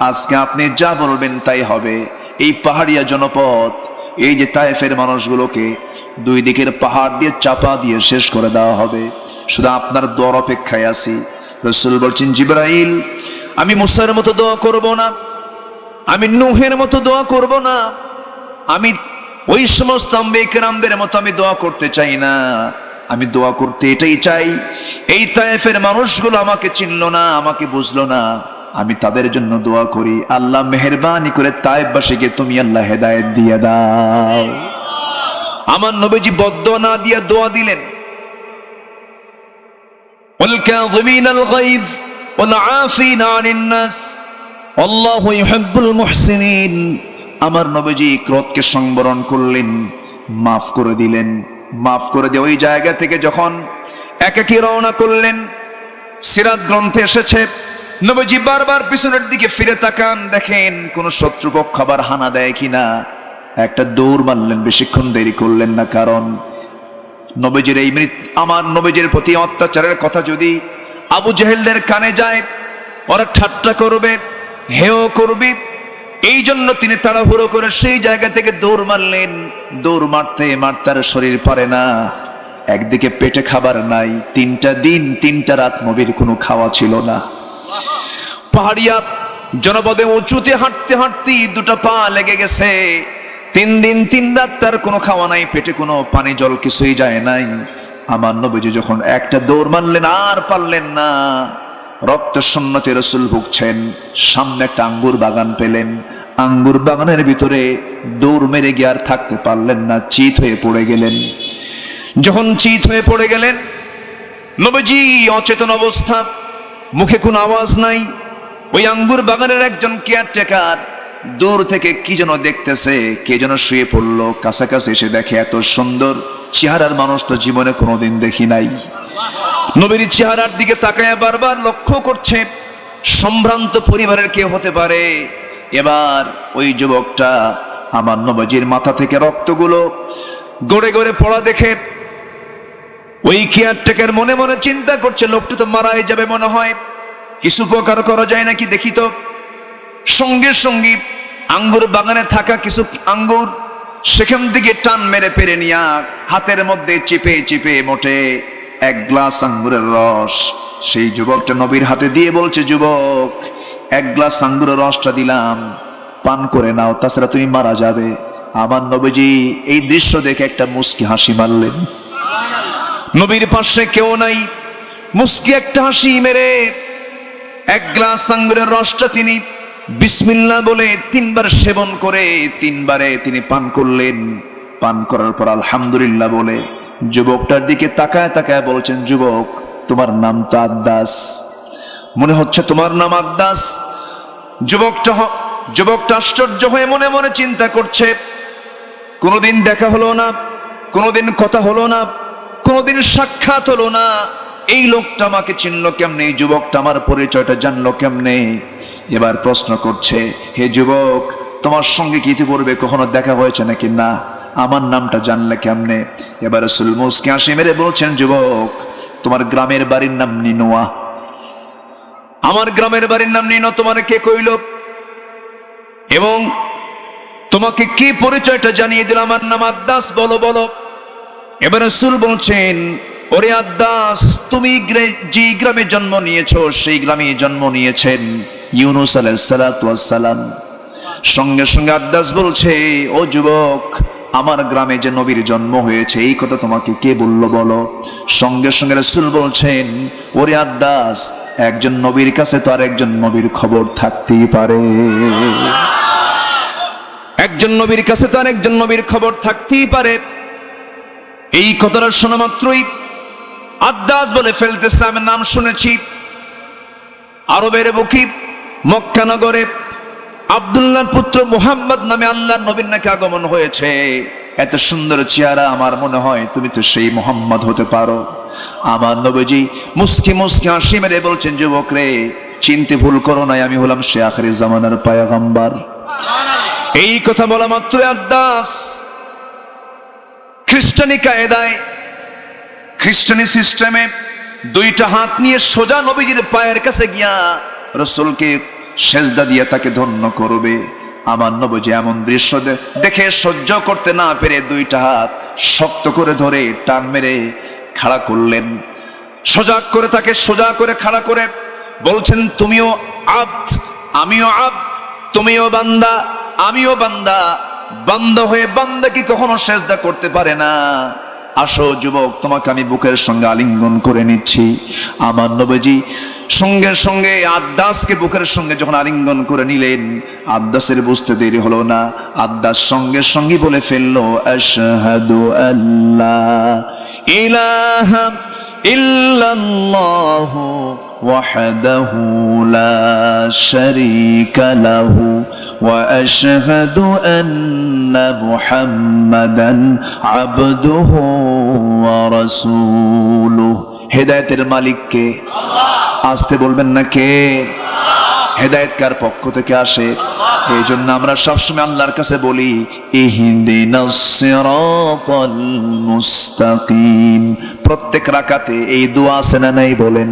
আজকে আপনি যা বলবেন তাই হবে। এই পাহাড়িয়া জনপদ, এই যে তায়েফের মানুষগুলোকে দুই দিকের পাহাড় দিয়ে চাপা দিয়ে শেষ করে দেওয়া হবে। শুধু আপনার দোয়ার অপেক্ষায় আছি। রাসূল বলছেন, জিবরাইল, আমি মুসার মতো দোয়া করব না, আমি নূহের মতো দোয়া করব না, আমি ওই সমস্ত আম্বিয়া কেরামদের মতো আমি দোয়া করতে চাই না। আমি দোয়া করতে এটাই চাই, এই তায়েফের মানুষগুলো আমাকে চিনলো না, আমাকে বুঝলো না, আমি তাদের জন্য দোয়া করি, আল্লাহ মেহেরবানি করে তায়েফবাসীকে তুমি আল্লাহ হেদায়েত দিয়ে দাও। আমার নবীজি বদদোয়া না দিয়া দোয়া দিলেন, ওয়াল কাযিমিনাল গায়জ ওয়াল আফিনা আনিন নাস আল্লাহু ইউহিব্বুল মুহসিনিন। আমার নবীজি ক্রোধকে সংবরণ করলেন, মাফ করে দিলেন। মাফ করে দিয়ে ওই জায়গা থেকে যখন একাকী রওনা করলেন, সিরাত গ্রন্থে এসেছে নবীজি বারবার পিছনের দিকে ফিরে তাকান, দেখেন কোন শত্রুপক্ষ আবার হানা দেয় কিনা। একটা দৌড় মারলেন, বেশিক্ষণ দেরি করলেন না, কারণ নবীজির এই আমার নবীজির প্রতি অত্যাচারের কথা যদি আবু জেহেলদের কানে যায়, ওরা ঠাট্টা করবে, হেয় করবে। এই জন্য তিনি তাড়াহুড়ো করে সেই জায়গা থেকে দৌড় মারলেন। দৌড় মারতে মারতে আর শরীর পারে না। একদিকে পেটে খাবার নাই, 3টা দিন 3টা রাত নবীর কোনো খাওয়া ছিল না। পাহাড়িয়া জনপদে উঁচুতে হাঁটতে হাঁটতে 2টা পা লেগে গেছে। 3 দিন 3 রাত তার কোনো খাওয়া নাই, পেটে কোনো পানি জল কিছুই যায় নাই। আমার নবীজি যখন একটা দৌড় মারলেন আর পারলেন না, রক্ত শূন্যতে রাসূল ভুগছেন। সামনে একটা আঙ্গুর বাগান পেলেন, আঙ্গুর বাগানের ভিতরে দৌড় মেরে গিয়ে আর থাকতে পারলেন না, চিত হয়ে পড়ে গেলেন। যখন চিত হয়ে পড়ে গেলেন, নবীজি অচেতন অবস্থা, মুখে কোনো আওয়াজ নাই। ওই আঙ্গুর বাগানের একজন কেয়ারটেকার দূর থেকে কি যেন দেখতেছে, কে যেন শুয়ে পড়লো। কাছাকাছি এসে দেখে এত সুন্দর চেহারার মানুষ তো জীবনে কোনোদিন দেখি নাই। নবীর চেহারার দিকে তাকায় বারবার লক্ষ্য করছে, সম্ভ্রান্ত পরিবারের কেউ হতে পারে। এবার ওই যুবকটা আমার নবীজির মাথা থেকে রক্তগুলো গড়ে গড়ে পড়া দেখে ওই কেয়ারটেকার মনে মনে চিন্তা করছে, লোকটা তো মারাই যাবে মনে হয়, কিছু উপকার করা যায় নাকি দেখি তো। সঙ্গে সঙ্গে আঙ্গুর বাগানে থাকা কিছু আঙ্গুর সেখান থেকে টান মেরে পেরে নিয়ে হাতের মধ্যে চিপে চিপে মোটে 1 গ্লাস আঙ্গুরের রস সেই যুবকটা নবীর হাতে দিয়ে বলছে, যুবক, 1 গ্লাস আঙ্গুরের রসটা দিলাম, পান করে নাও, তাছাড়া তুমি মারা যাবে। আমার নবীজি এই দৃশ্য দেখে একটা মুস্কি হাসি মারলেন। নবীর পাশে কেউ নাই, মুস্কি একটা হাসি মেরে 1 গ্লাস আঙ্গুরের রসটা তিনি বিসমিল্লাহ বলে 3 বার সেবন করে 3 বারে তিনি পান করলেন। পান করার পর আলহামদুলিল্লাহ বলে যুবকটার দিকে তাকায় তাকায় বলছেন, যুবক, তোমার নাম তো আদ্দাস, মনে হচ্ছে তোমার নাম আদ্দাস। যুবকটা আশ্চর্য হয়ে মনে মনে চিন্তা করছে, কোনোদিন দেখা হলো না, কোনোদিন কথা হলো না, কোনোদিন সাক্ষাৎ হলো না, এই লোকটা আমাকে চিনলো কেমনে, এই যুবকটা আমার পরিচয়টা জানলো কেমনে। এবার প্রশ্ন করছে, হে যুবক, তোমার সঙ্গে কি ইতিপূর্বে কখনো দেখা হয়েছে নাকি? না। আমার নামটা জানলে কেমনে? এবার রাসূল মুস্কি হাসি মেরে বলছেন, যুবক, তোমার গ্রামের বাড়ির নাম নিনোয়া। আমার গ্রামের বাড়ির নাম নিনো, তোমার কে কইল? এবং তোমাকে কি পরিচয়টা জানিয়ে দিল? আমার নাম আদ্দাস, বলো বলো। এবার রাসূল বলছেন, ওরে আদ্দাস, তুমি যে গ্রামে জন্ম নিয়েছো সেই গ্রামে জন্ম নিয়েছেন ইউনূস আলাইহিস সালাতু ওয়াস সালাম। সঙ্গে সঙ্গে আদ্দাস বলছে, ও যুবক, আমার গ্রামে যে নবীর জন্ম হয়েছে এই কথা তোমাকে কে বললো বলো? সঙ্গে সঙ্গে রাসূল বলছেন, ওরে আদ্দাস, একজন নবীর কাছে তো আর একজন নবীর খবর থাকতেই পারে, একজন নবীর কাছে তো আর একজন নবীর খবর থাকতেই পারে। এই কথাটা শোনা মাত্রই আদ্দাস বলে ফেলতেছে, আমি নাম শুনেছি, আরবের বুকে মক্কা নগরে আব্দুল্লাহর পুত্র মুহাম্মদ নামে আল্লাহর নবীর নাকি আগমন হয়েছে। এত সুন্দর চেহারা, আমার মনে হয় তুমি তো সেই মুহাম্মদ হতে পারো। আমার নবীজি মুস্কি মুস্কি হাসি মেরে বলছেন, যুবক রে, চিনতে ভুল করো নাই, আমি হলাম সে আখিরি জামানার পয়গম্বর। এই কথা বলা মাত্র আদ্দাস খ্রিস্টানি কায়দায়, খ্রিস্টানি সিস্টেমে দুইটা হাত নিয়ে সোজা নবীজির পায়ের কাছে গিয়া রাসূলকে সেজদা দিয়ে তাকে ধন্য করবে। আমার নবীজি এমন দৃশ্য দেখে সহ্য করতে না পেরে দুইটা হাত শক্ত করে ধরে টান মেরে খাড়া করলেন। তাকে সোজা করে খাড়া করে বলছেন, তুমিও আব্দ, আমিও আব্দ, তুমিও বান্দা, আমিও বান্দা। বান্দা হয়ে বান্দা কি কখনো সেজদা করতে পারে না? আসো যুবক, তোমাকে আমি বুকের সঙ্গে আলিঙ্গন করে নিচ্ছি। আমার নবীজি সঙ্গে সঙ্গে আদ্দাসকে বুকের সঙ্গে যখন আলিঙ্গন করে নিলেন, আদ্দাসের বুঝতে দেরি হলো না, আদ্দাস সঙ্গে সঙ্গে বলে ফেললো, আশহাদু আল্লা ইলাহা ইল্লাল্লাহু ওয়াহদাহু লা শারীকা লাহু ওয়া আশহাদু আন্না মুহাম্মাদান আবদুহু ওয়া রাসূলুহু। হেদায়েতের মালিক কে? আল্লাহ। আসতে বলবেন না কে? হেদায়েত কার পক্ষ থেকে আসে? এই জন্য আমরা সবসময় আল্লাহর কাছে বলি, ইহদিনাস সিরাতাল মুস্তাকিম। প্রত্যেক রাকাতে এই দোয়া আছে না নাই বলেন?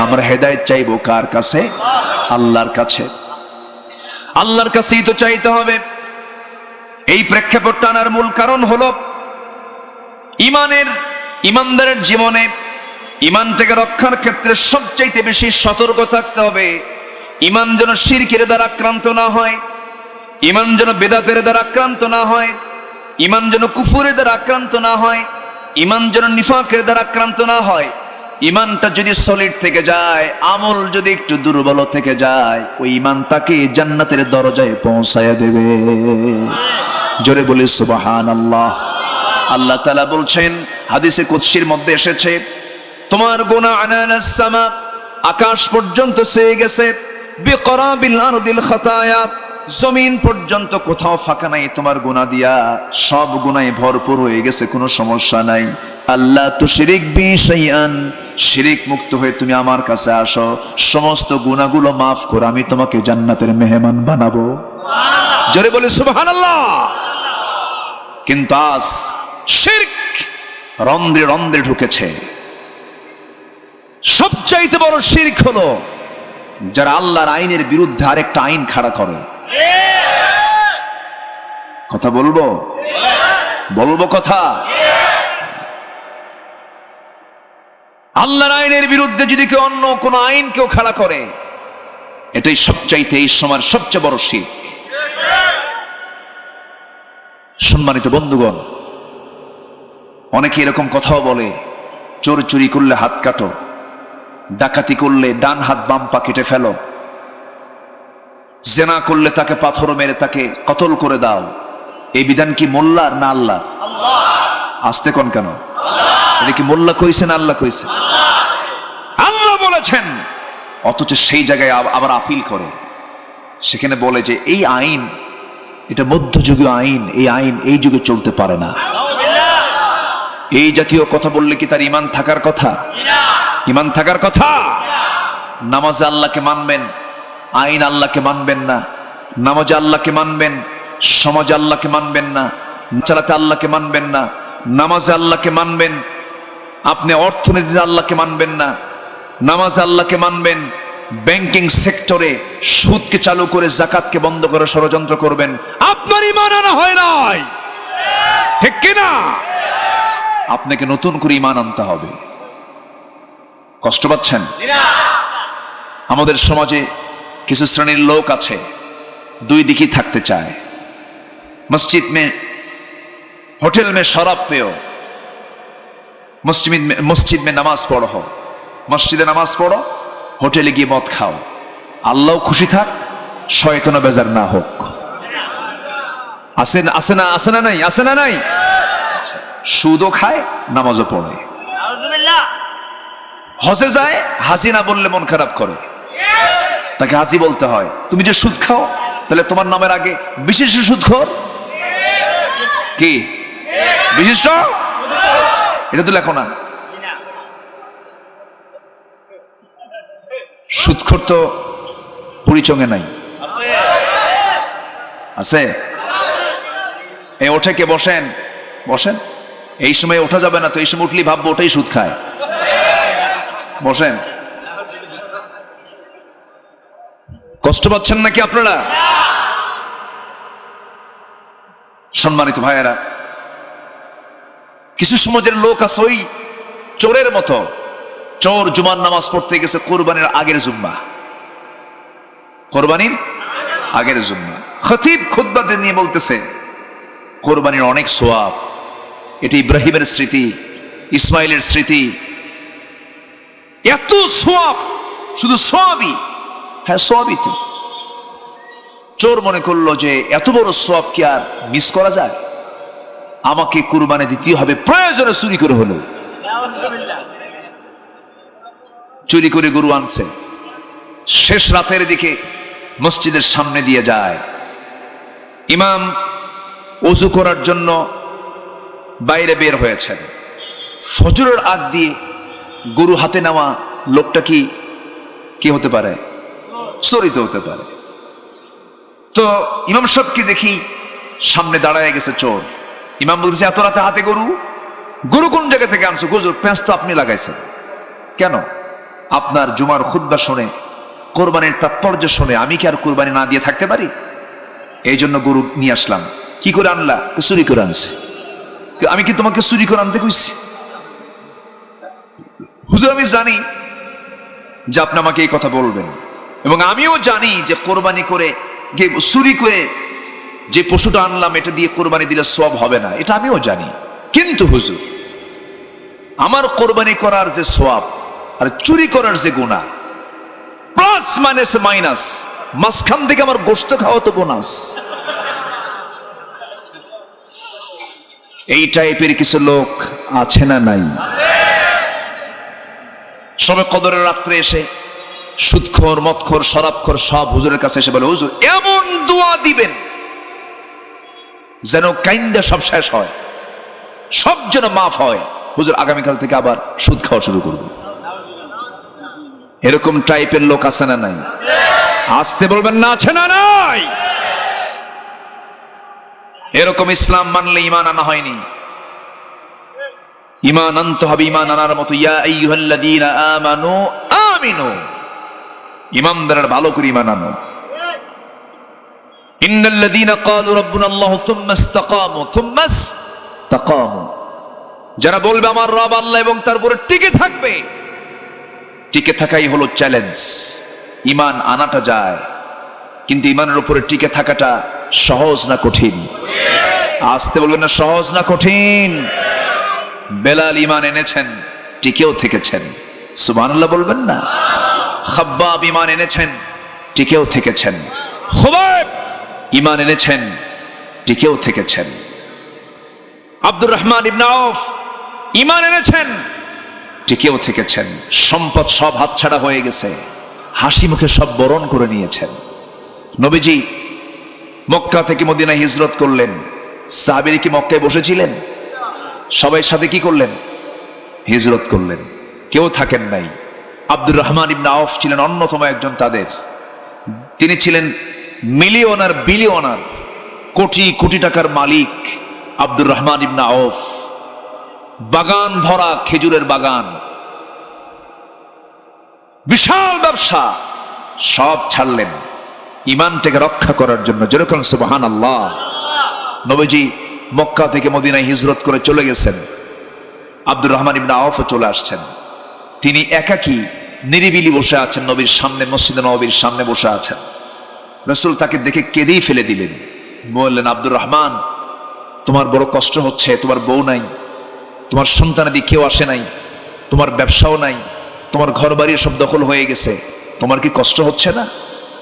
আমরা হেদায়েত চাইবো কার কাছে? আল্লাহর কাছে। আল্লাহর কাছেই তো চাইতে হবে। এই প্রেক্ষাপট টানার মূল কারণ হলো, ইমানদারের জীবনে ইমানটাকে রক্ষার ক্ষেত্রে সবচাইতে বেশি সতর্ক থাকতে হবে। ইমান যেন শিরকের দ্বারা আক্রান্ত না হয়, ইমান যেন বেদাতের দ্বারা আক্রান্ত না হয়, ইমান যেন কুফুরের দ্বারা আক্রান্ত না হয়, ইমান যেন নিফাকের দ্বারা আক্রান্ত না হয়। ইমানটা যদি সলিড থেকে যায়, আমল যদি একটু দুর্বল থেকে যায়, ওই ইমান তাকে জান্নাতের দরজায় পৌঁছায় দেবে। জোরে বলি সুবহানাল্লাহ। আল্লাহ তাআলা বলছেন, হাদিসে কুদসির মধ্যে এসেছে, তোমার গুনাহ আনানাস সামা, আকাশ পর্যন্ত চেয়ে গেছে, বিকরাবিল আরদিল খাতায়া, জমিন পর্যন্ত কোথাও ফাঁকা নাই তোমার গুনাহ দিয়া, সব গুনাহে ভরপুর হয়ে গেছে, কোনো সমস্যা নাই। আল্লাহ তুশরিক বি শাইআন, শিরিক মুক্ত হয়ে তুমি আমার কাছে আসো, সমস্ত গুনাহগুলো মাফ করে আমি তোমাকে জান্নাতের মেহমান বানাবো। সুবহানাল্লাহ। জোরে বলি সুবহানাল্লাহ। কিন্তু আজ শিরক রন্ধ্রে রন্ধ্রে ঢুকেছে। সবচাইতে বড় শিরক হলো যারা আল্লাহর আইনের বিরুদ্ধে আরেকটা আইন খাড়া করে। কথা বলবো কথা। আল্লাহর আইনের বিরুদ্ধে যদি কেউ অন্য কোন আইন কেউ খাড়া করে, এটাই সবচাইতে এই সময়ের সবচেয়ে বড় শিরক। সম্মানিত বন্ধুগণ, অনেকে এরকম কথাও বলে, চোর চুরি করলে হাত কাটো, ডাকাতি করলে ডান হাত বাম পা কেটে ফেলো, জেনা করলে তাকে পাথর মেরে তাকে কতল করে দাও। এই বিধান কি মোল্লার না আল্লাহ? আসতে কোন কেন? এটা কি মোল্লা কইছে না আল্লাহ কইছে? আল্লাহ বলেছেন। অথচ সেই জায়গায় আবার আপিল করে। সেখানে বলে যে এই আইন এটা মধ্যযুগীয় আইন, এই আইন এই যুগে চলতে পারে না। এই জাতীয় কথা বললে কি তার ঈমান থাকার কথা? ঈমান থাকার কথা। নামাজে আল্লাহকে মানবেন, আইন আল্লাহকে মানবেন না। নামাজে আল্লাহকে মানবেন, সমাজে আল্লাহকে মানবেন না। চালাতে আল্লাহকে মানবেন না, নামাজে আল্লাহকে মানবেন। আপনি অর্থনীতিতে আল্লাহকে মানবেন না, নামাজে আল্লাহকে মানবেন। ব্যাংকিং সেক্টরে সুদকে চালু করে যাকাতকে বন্ধ করে ষড়যন্ত্র করবেন, আপনার ঈমান আনা হয় নাই, ঠিক কিনা? আপনাকে নতুন করে ঈমান আনতে হবে। কষ্ট পাচ্ছেন? আমাদের সমাজে কিছু শ্রেণীর লোক আছে দুই দিকেই থাকতে চায়। होटल में शराब पियो, मस्जिद में नमाज पढ़ो, मस्जिदे नमाज पढ़ो, होटेले गিয়ে মদ খাও। আল্লাহ খুশি থাক, শয়তানও বেজার না হোক। আসে না নাই? সুদও খায়, নামাজও পড়ে। হজে যায়, হাজি না বললে মন খারাপ করে, তাকে হাজি বলতে হয়। তুমি যে সুদ খাও, তাহলে তোমার নামের আগে বিশিষ্ট সুদখোর কি? বিশিষ্ট? এটা তো লেখো না। সুদখোর তো পরিচঙ্গে নাই, আছে? এই ওঠে কে? বসেন। এই সময় ওঠা যাবে না তো, এই সময় উঠলি ভাববো ওটাই সুদ খায়। বসেন। কষ্ট পাচ্ছেন নাকি আপনারা? সম্মানিত ভাইয়েরা, কিছু সমাজের লোক আছে ওই চোরের মতো। চোর জুমার নামাজ পড়তে গেছে কোরবানির আগের জুম্মা, কোরবানির আগের জুম্মা। খতিব খুতবা নিয়ে বলতেছে কোরবানির অনেক সওয়াব, এটি ইব্রাহিমের স্মৃতি, ইসমাইলের স্মৃতি, এত সওয়াব, শুধু সওয়াবই। হ্যাঁ, সওয়াবই তো। চোর মনে করলো যে এত বড় সওয়াব কি আর মিস করা যায়? আমাকে কুরবানি দিতে হবে, প্রয়োজনে চুরি করে হলো। চুরি করে গরু আনছে, শেষ রাতের দিকে মসজিদের সামনে দিয়ে যায়। ইমাম ওযু করার জন্য বাইরে বের হয়েছেন। ফজরের আগ দিয়ে গরু হাতে নেওয়া লোকটা কি হতে পারে? চোরিত হতে পারে। তো ইমাম সাহেবকে দেখি সামনে দাঁড়ায় গেছে চোর। ইমাম বলছে, এত রাতে হাতে গরু কোন জায়গা থেকে আনছো? হুজুর, পেঁচ তো আপনি লাগাইছেন। কেন? আপনার জুমার খুতবা শুনে, কোরবানির তাৎপর্য শুনে আমি কি আর কোরবানি না দিয়ে থাকতে পারি? এই জন্য গরু নিয়ে আসলাম। কি করে আনলা? চুরি করে আনছে। আমি কি তোমাকে চুরি করে আনতে কইছি? হুজুর, আমি জানি যে আপনি আমাকে এই কথা বলবেন, এবং আমিও জানি যে কোরবানি করে চুরি করে যে পশুটা আনলাম এটা দিয়ে কোরবানি দিলে সওয়াব হবে না, এটা আমিও জানি। কিন্তু হুজুর, আমার কোরবানি করার যে সওয়াব আর চুরি করার যে গুনাহ, প্লাস মাইনাস, মাঝখান থেকে আমার গোশত খাওয়া তো বোনাস। এই টাইপের কিছু লোক আছে না নাই? সবে কদরের রাত্রে এসে সুদখোর, মদখোর, শরাবখোর সব হুজুরের কাছে এসে বলে, হুজুর এমন দোয়া দিবেন যেন কাইন্দা সব শেষ হয়, সব যেন মাফ হয়। হুজুর আগামীকাল থেকে আবার সুদ খাওয়া শুরু করব। এরকম টাইপের লোক আছে না নাই? আসতে বলবেন না, আছে না নাই? এরকম ইসলাম মানলে ঈমান আনা হয়নি। ঈমান আনতে হবে ঈমান আনার মতো। ইয়া আইয়ুহাল্লাযীনা আমানু আমিনু, ইমানদারের ভালো করে ঈমান আনো। ইন্নাল্লাযীনা ক্বালু রাব্বুনাল্লাহু সুম্মা ইসতাকামু, যারা বলবে আমার রব আল্লাহ এবং তারপরে টিকে থাকবে, টিকে থাকাই হলো চ্যালেঞ্জ। ঈমান আনাটা যায়, কিন্তু ঈমানের উপরে টিকে থাকাটা সহজ না কঠিন? আসতে বলবেন না, সহজ না কঠিন? বেলাল ঈমান এনেছেন, টিকেও থেকেছেন। সুবহানাল্লাহ বলবেন না? খাব্বাব ঈমান এনেছেন, টিকেও থেকেছেন। খুবাইব ঈমান এনেছেন, টিকেও থেকেছেন। আব্দুর রহমান ইবনে আউফ ঈমান এনেছেন, টিকেও থেকেছেন। সম্পদ সব হাতছাড়া হয়ে গেছে, হাসি মুখে সব বরণ করে নিয়েছেন। নবীজি মক্কা থেকে মদিনায় হিজরত করলেন, সাহাবীরা কি মক্কায় বসেছিলেন? সবাই সাথে কি করলেন? হিজরত করলেন, কেউ থাকেন নাই। আব্দুর রহমান ইবনে আওফ ছিলেন অন্যতম একজন তাদের। তিনি ছিলেন মিলিয়নার, বিলিয়নার, কোটি কোটি টাকার মালিক আব্দুর রহমান ইবনে আওফ। বাগান ভরা খেজুরের বাগান, বিশাল ব্যবসা, সব ছাড়লেন ঈমানটাকে রক্ষা করার জন্য। যেরকম সুবহানাল্লাহ। নবীজি মক্কা থেকে মদিনায় হিজরত করে চলে গেছেন, আব্দুর রহমান ইবনে আওফও চলে আসছেন। তিনি একাকী নিরিবিলি বসে আছেন নবীর সামনে, মসজিদে নববীর সামনে বসে আছেন। রাসূল তাকে দেখে কেঁদেই ফেলে দিলেন, বললেন, আব্দুর রহমান, তোমার বড় কষ্ট হচ্ছে, তোমার বউ নাই, তোমার সন্তানাদি কেউ আসে নাই, তোমার ব্যবসাও নাই, তোমার ঘর বাড়ি সব দখল হয়ে গেছে, তোমার কি কষ্ট হচ্ছে না?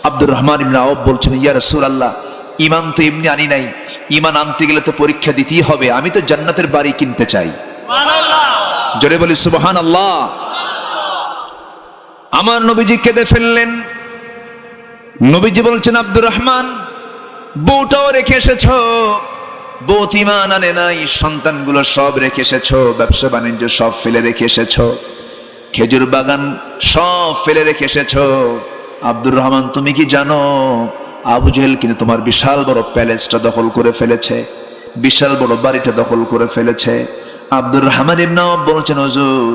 আব্দুর রহমান ইবনে আওফ বলছেন, ইয়া রাসূলুল্লাহ, ঈমান তো এমনি আনি নাই, ঈমান আনতে গেলে তো পরীক্ষা দিতেই হবে, আমি তো জান্নাতের বাড়ি কিনতে চাই। সুবহানাল্লাহ, জোরে বলি সুবহানাল্লাহ। আমার নবীজি কেঁদে ফেললেন। নবীজি বলছেন, আব্দুর রহমান, বউটাও রেখে এসেছো, বউ ঈমান আনে নাই, সন্তানগুলো সব রেখে এসেছো, ব্যবসা বাণিজ্য সব ফেলে রেখে এসেছো, খেজুর বাগান সব ফেলে রেখে এসেছো। আব্দুর রহমান, তুমি কি জানো আবু জেহেল কিন্তু তোমার বিশাল বড় প্যালেসটা দখল করে ফেলেছে, বিশাল বড় বাড়িটা দখল করে ফেলেছে। আব্দুর রহমান ইবনে আওফ বলছেন, হুজুর,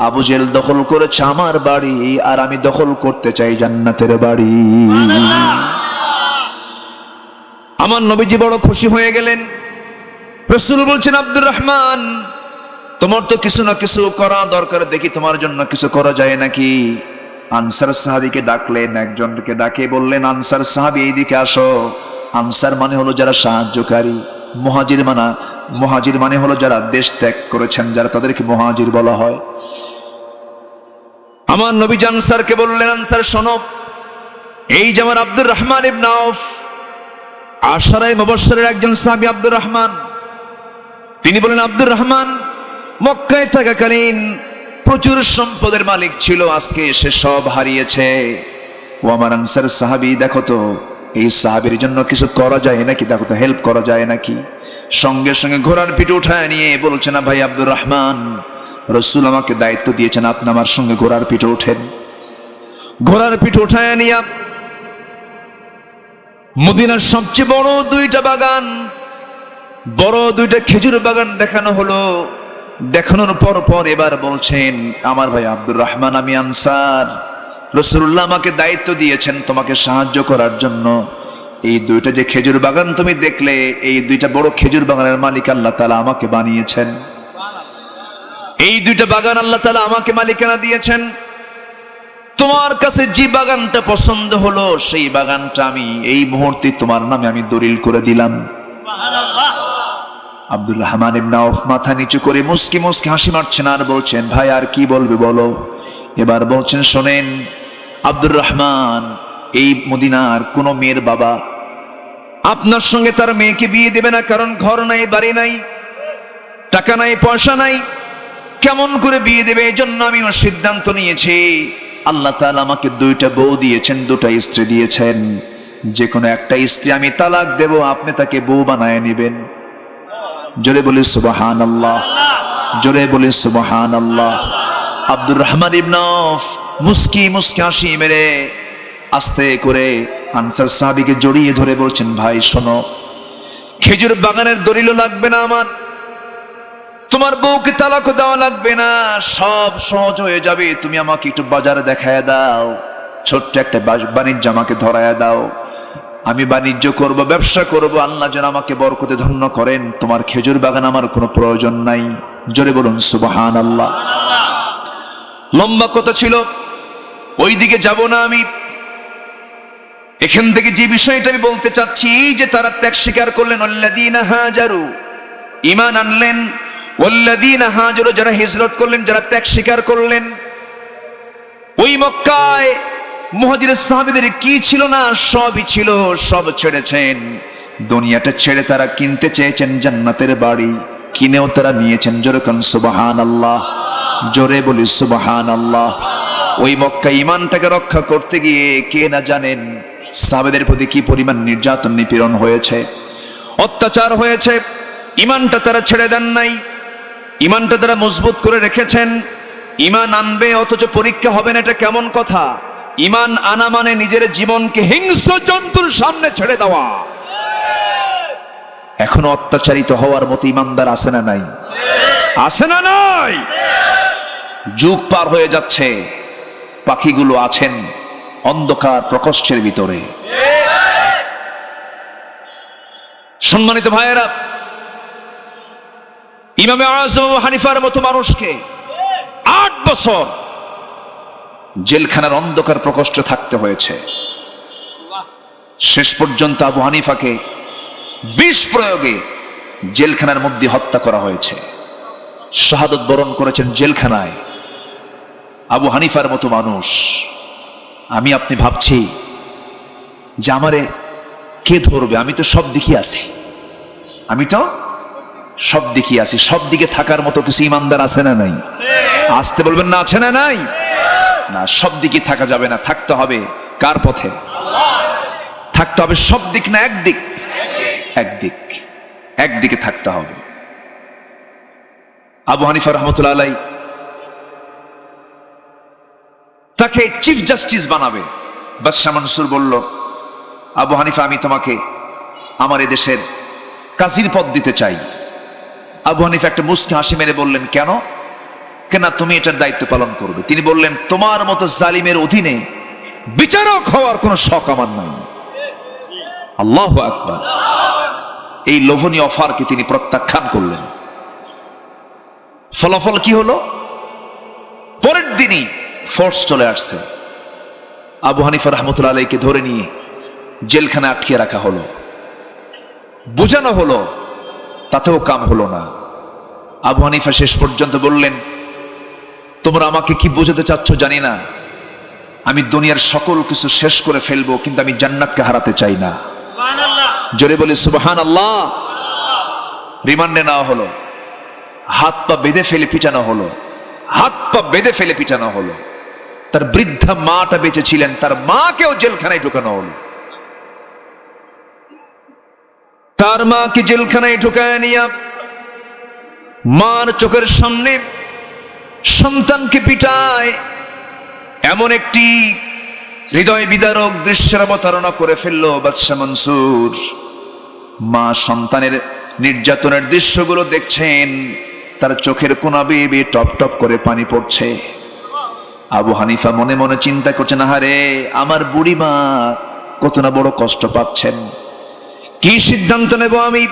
আবু জেহেল দখল করেছে আমার বাড়ি, আর আমি দখল করতে চাই জান্নাতের বাড়ি। আমার নবীজি বড় খুশি হয়ে গেলেন। রাসূল বলছেন, আব্দুর রহমান, তোমার তো কিছু না কিছু করা দরকার, দেখি তোমার জন্য কিছু করা যায় নাকি। আনসার সাহাবীকে ডাকলেন, একজনকে ডাকে বললেন, আনসার সাহাবী, এইদিকে আসো। আনসার মানে হলো যারা সাহায্যকারী, মুহাজির মানে হলো যারা দেশ ত্যাগ করেছেন, যারা, তাদেরকে মুহাজির বলা হয়। আমার নবী আনসারকে বললেন, আনসার শোনো, এই যে আমার আব্দুর রহমান ইবনে আওফ, আশারায়ে মুবাশশিরের একজন সাহাবী আব্দুর রহমান, তিনি বলেন, আব্দুর রহমান মক্কায় থাকাকালীন প্রচুর সম্পদের মালিক ছিল, আজকে সে সব হারিয়েছে। ও আমার আনসার সাহাবী, দেখো তো এই সাহাবীর জন্য কিছু করা যায় নাকি, দেখো তো হেল্প করা যায় নাকি। সঙ্গে সঙ্গে ঘোড়ার পিঠে উঠায় নিয়ে বলছে, না ভাই আব্দুর রহমান, রাসূল আমাকে দায়িত্ব দিয়েছেন, আপনি আমার সঙ্গে ঘোড়ার পিঠে ওঠেন। ঘোড়ার পিঠে উঠায় নিয়ে মদিনার সবচেয়ে বড় দুইটা বাগান, বড় দুইটা খেজুর বাগান দেখানো হলো। দেখানোর পর এবার বলছেন, আমার ভাই আব্দুর রহমান, আমি আনসার, রাসূলুল্লাহ আমাকে দায়িত্ব দিয়েছেন তোমাকে সাহায্য করার জন্য। এই দুইটা যে খেজুর বাগান তুমি দেখলে, এই দুইটা বড় খেজুর বাগানের মালিক আল্লাহ তাআলা আমাকে বানিয়েছেন। এই দুইটা বাগান আল্লাহ তাআলা আমাকে মালিকানা দিয়েছেন। তোমার কাছে যে বাগানটা পছন্দ হলো, সেই বাগানটা আমি এই মুহূর্তে তোমার নামে আমি দলিল করে দিলাম। সুবহানাল্লাহ। আব্দুর রহমান ইবনে আওফ মাথা নিচু করে মুস্কি মুস্কি হাসি মারছেন, আর বলছেন, ভাই আর কি বলবে বলো। এবার বলছেন, শোনেন আব্দুর রহমান, এই মদিনার কোন মেয়ের বাবা আপনার সঙ্গে তার মেয়েকে বিয়ে দেবে না, কারণ ঘর নাই, বাড়ি নাই, টাকা নাই, পয়সা নাই, কেমন করে বিয়ে দেবে। এই জন্য আমি সিদ্ধান্ত নিয়েছি, আল্লাহ তাআলা আমাকে দুইটা বউ দিয়েছেন, দুটা স্ত্রী দিয়েছেন, যে কোনো একটা স্ত্রী আমি তালাক দেব, আপনি তাকে বউ বানায় নেবেন। জোরে বলি সুবহানাল্লাহ, জোরে বলি সুবহানাল্লাহ। আব্দুর রহমান ইবনে আওফ মুস্কি মুস্কি হাসি মেরে আস্তে করে আনসার সাহাবীকে জড়িয়ে ধরে বলছেন, ভাই শোনো, খেজুর বাগানের দলিলও লাগবে না আমার, তোমার বউকে তালাকও দেওয়া লাগবে না, সব সহজ হয়ে যাবে। তুমি আমাকে একটু বাজারে দেখায় দাও, ছোট্ট একটা বাণিজ্য আমাকে ধরায় দাও, আমি বাণিজ্য করব, ব্যবসা করব, আল্লাহ যেন আমাকে বরকতে ধন্য করেন। তোমার খেজুর বাগান আমার কোনো প্রয়োজন নাই। জোরে বলুন সুবহানাল্লাহ। লম্বা কথা ছিল, ওই দিকে যাব না আমি। এখান থেকে যে বিষয়টা আমি বলতে চাচ্ছি, যে তারা ত্যাগ স্বীকার করলেন, আল্লাযীনা হাজারু, ঈমান আনলেন, ওয়াল্লাযীনা হাজারু, যারা হিজরত করলেন, যারা ত্যাগ স্বীকার করলেন। ওই মক্কায় মুহাজিরের সাহাবীদের কি ছিল না, সবই ছিল, সব ছেড়েছেন। দুনিয়াটা ছেড়ে তারা কিনতে চেয়েছেন জান্নাতের বাড়ি, কিনেও তারা নিয়েছেন। জোরে কোন সুবহানাল্লাহ, জোরে বলি সুবহানাল্লাহ। ওই মক্কা ঈমানটাকে রক্ষা করতে গিয়ে কে না জানেন সাহাবাদের প্রতি কি পরিমাণ নির্যাতন নিপীড়ন হয়েছে, অত্যাচার হয়েছে। ইমানটা তারা ছেড়ে দেন নাই, ইমানটা তারা মজবুত করে রেখেছেন। ইমান আনবে অথচ পরীক্ষা হবে না, এটা কেমন কথা? ইমান আনা মানে নিজের জীবনকে হিংস্র জন্তুর সামনে ছেড়ে দেওয়া। এখনো অত্যাচারিত হওয়ার মতো ইমানদার আছে না নাই? আছে না নাই? যুগ পার হয়ে যাচ্ছে, পাখিগুলো আছেন অন্ধকার প্রকোষ্ঠের ভিতরে। সম্মানিত ভাইয়েরা, ইমামে আযম আবু হানিফার মতো মানুষকে 8 বছর জেলখানার অন্ধকার প্রকোষ্ঠে থাকতে হয়েছে। শেষ পর্যন্ত আবু হানিফাকে বিষ প্রয়োগে জেলখানার মধ্যে হত্যা করা হয়েছে। শাহাদত বরণ করেছেন জেলখানায় আবু হানিফার মতো মানুষ। আমি আপনি ভাবছি যে আমারে কে ধরবে? আমি তো সব দিকে আছি, আমি তো সব দিকে আছি। সব দিকে থাকার মতো কিছু ইমানদার আছে না নাই? আসতে বলবেন না, আছে না নাই? না, সব দিকে থাকা যাবে না। থাকতে হবে কার পথে? থাকতে হবে সব দিক না, একদিক। একদিকে থাকতে হবে। আবু হানিফা রাহমাতুল্লাহ আলাইহি তাকে চিফ জাস্টিস বানাবে। বাদশাহ মনসুর বলল, আবু হানিফা, আমি তোমাকে আমার এদেশের কাজীর পদ দিতে চাই। আবু হানিফা একটা মুস্কি হাসি মেরে বললেন, কেন? তুমি এটার দায়িত্ব পালন করবে। তিনি বললেন, তোমার মতো জালিমের অধীনে বিচারক হওয়ার কোন শখ আমার নাই। আল্লাহু আকবার। এই লোভনীয় অফারকে তিনি প্রত্যাখ্যান করলেন। ফলাফল কি হলো? পরের দিনই ফোর্স চলে আসছে। আবু হানিফা রাহমাতুল্লাহ আলাইহিকে ধরে নিয়ে জেলখানায় আটকে রাখা হলো। বোঝানো হলো, তাতেও কাম হলো না। আবু হানিফা শেষ পর্যন্ত বললেন, তোমরা আমাকে কি বোঝাতে চাচ্ছ জানি না, আমি দুনিয়ার সকল কিছু শেষ করে ফেলবো, কিন্তু আমি জান্নাতকে হারাতে চাই না। জোরে বলি সুবহানাল্লাহ। রিমান্ডে নেওয়া হলো, হাত পা বেঁধে ফেলে পিটানো হলো, তার বৃদ্ধা মাটা বেঁচে ছিলেন, তার মাকেও জেলখানায় ঢুকানো হলো। তার মাকে জেলখানায় ঢুকায় নিয়ে মার চোখের সামনে সন্তানকে পিটায়। এমন একটি হৃদয় বিদারক দৃশ্যের অবতারণা করে ফেলল বাদশাহ মনসুর। মা সন্তানের নির্যাতনের দৃশ্যগুলো দেখছেন, তার চোখের কোনা বেয়ে টপ টপ করে পানি পড়ছে। আবু হানিফা মনে মনে চিন্তা করছেন, আহারে আমার বুড়ি মা কত না বড় কষ্ট পাচ্ছেন, কি সিদ্ধান্ত নেব আমি?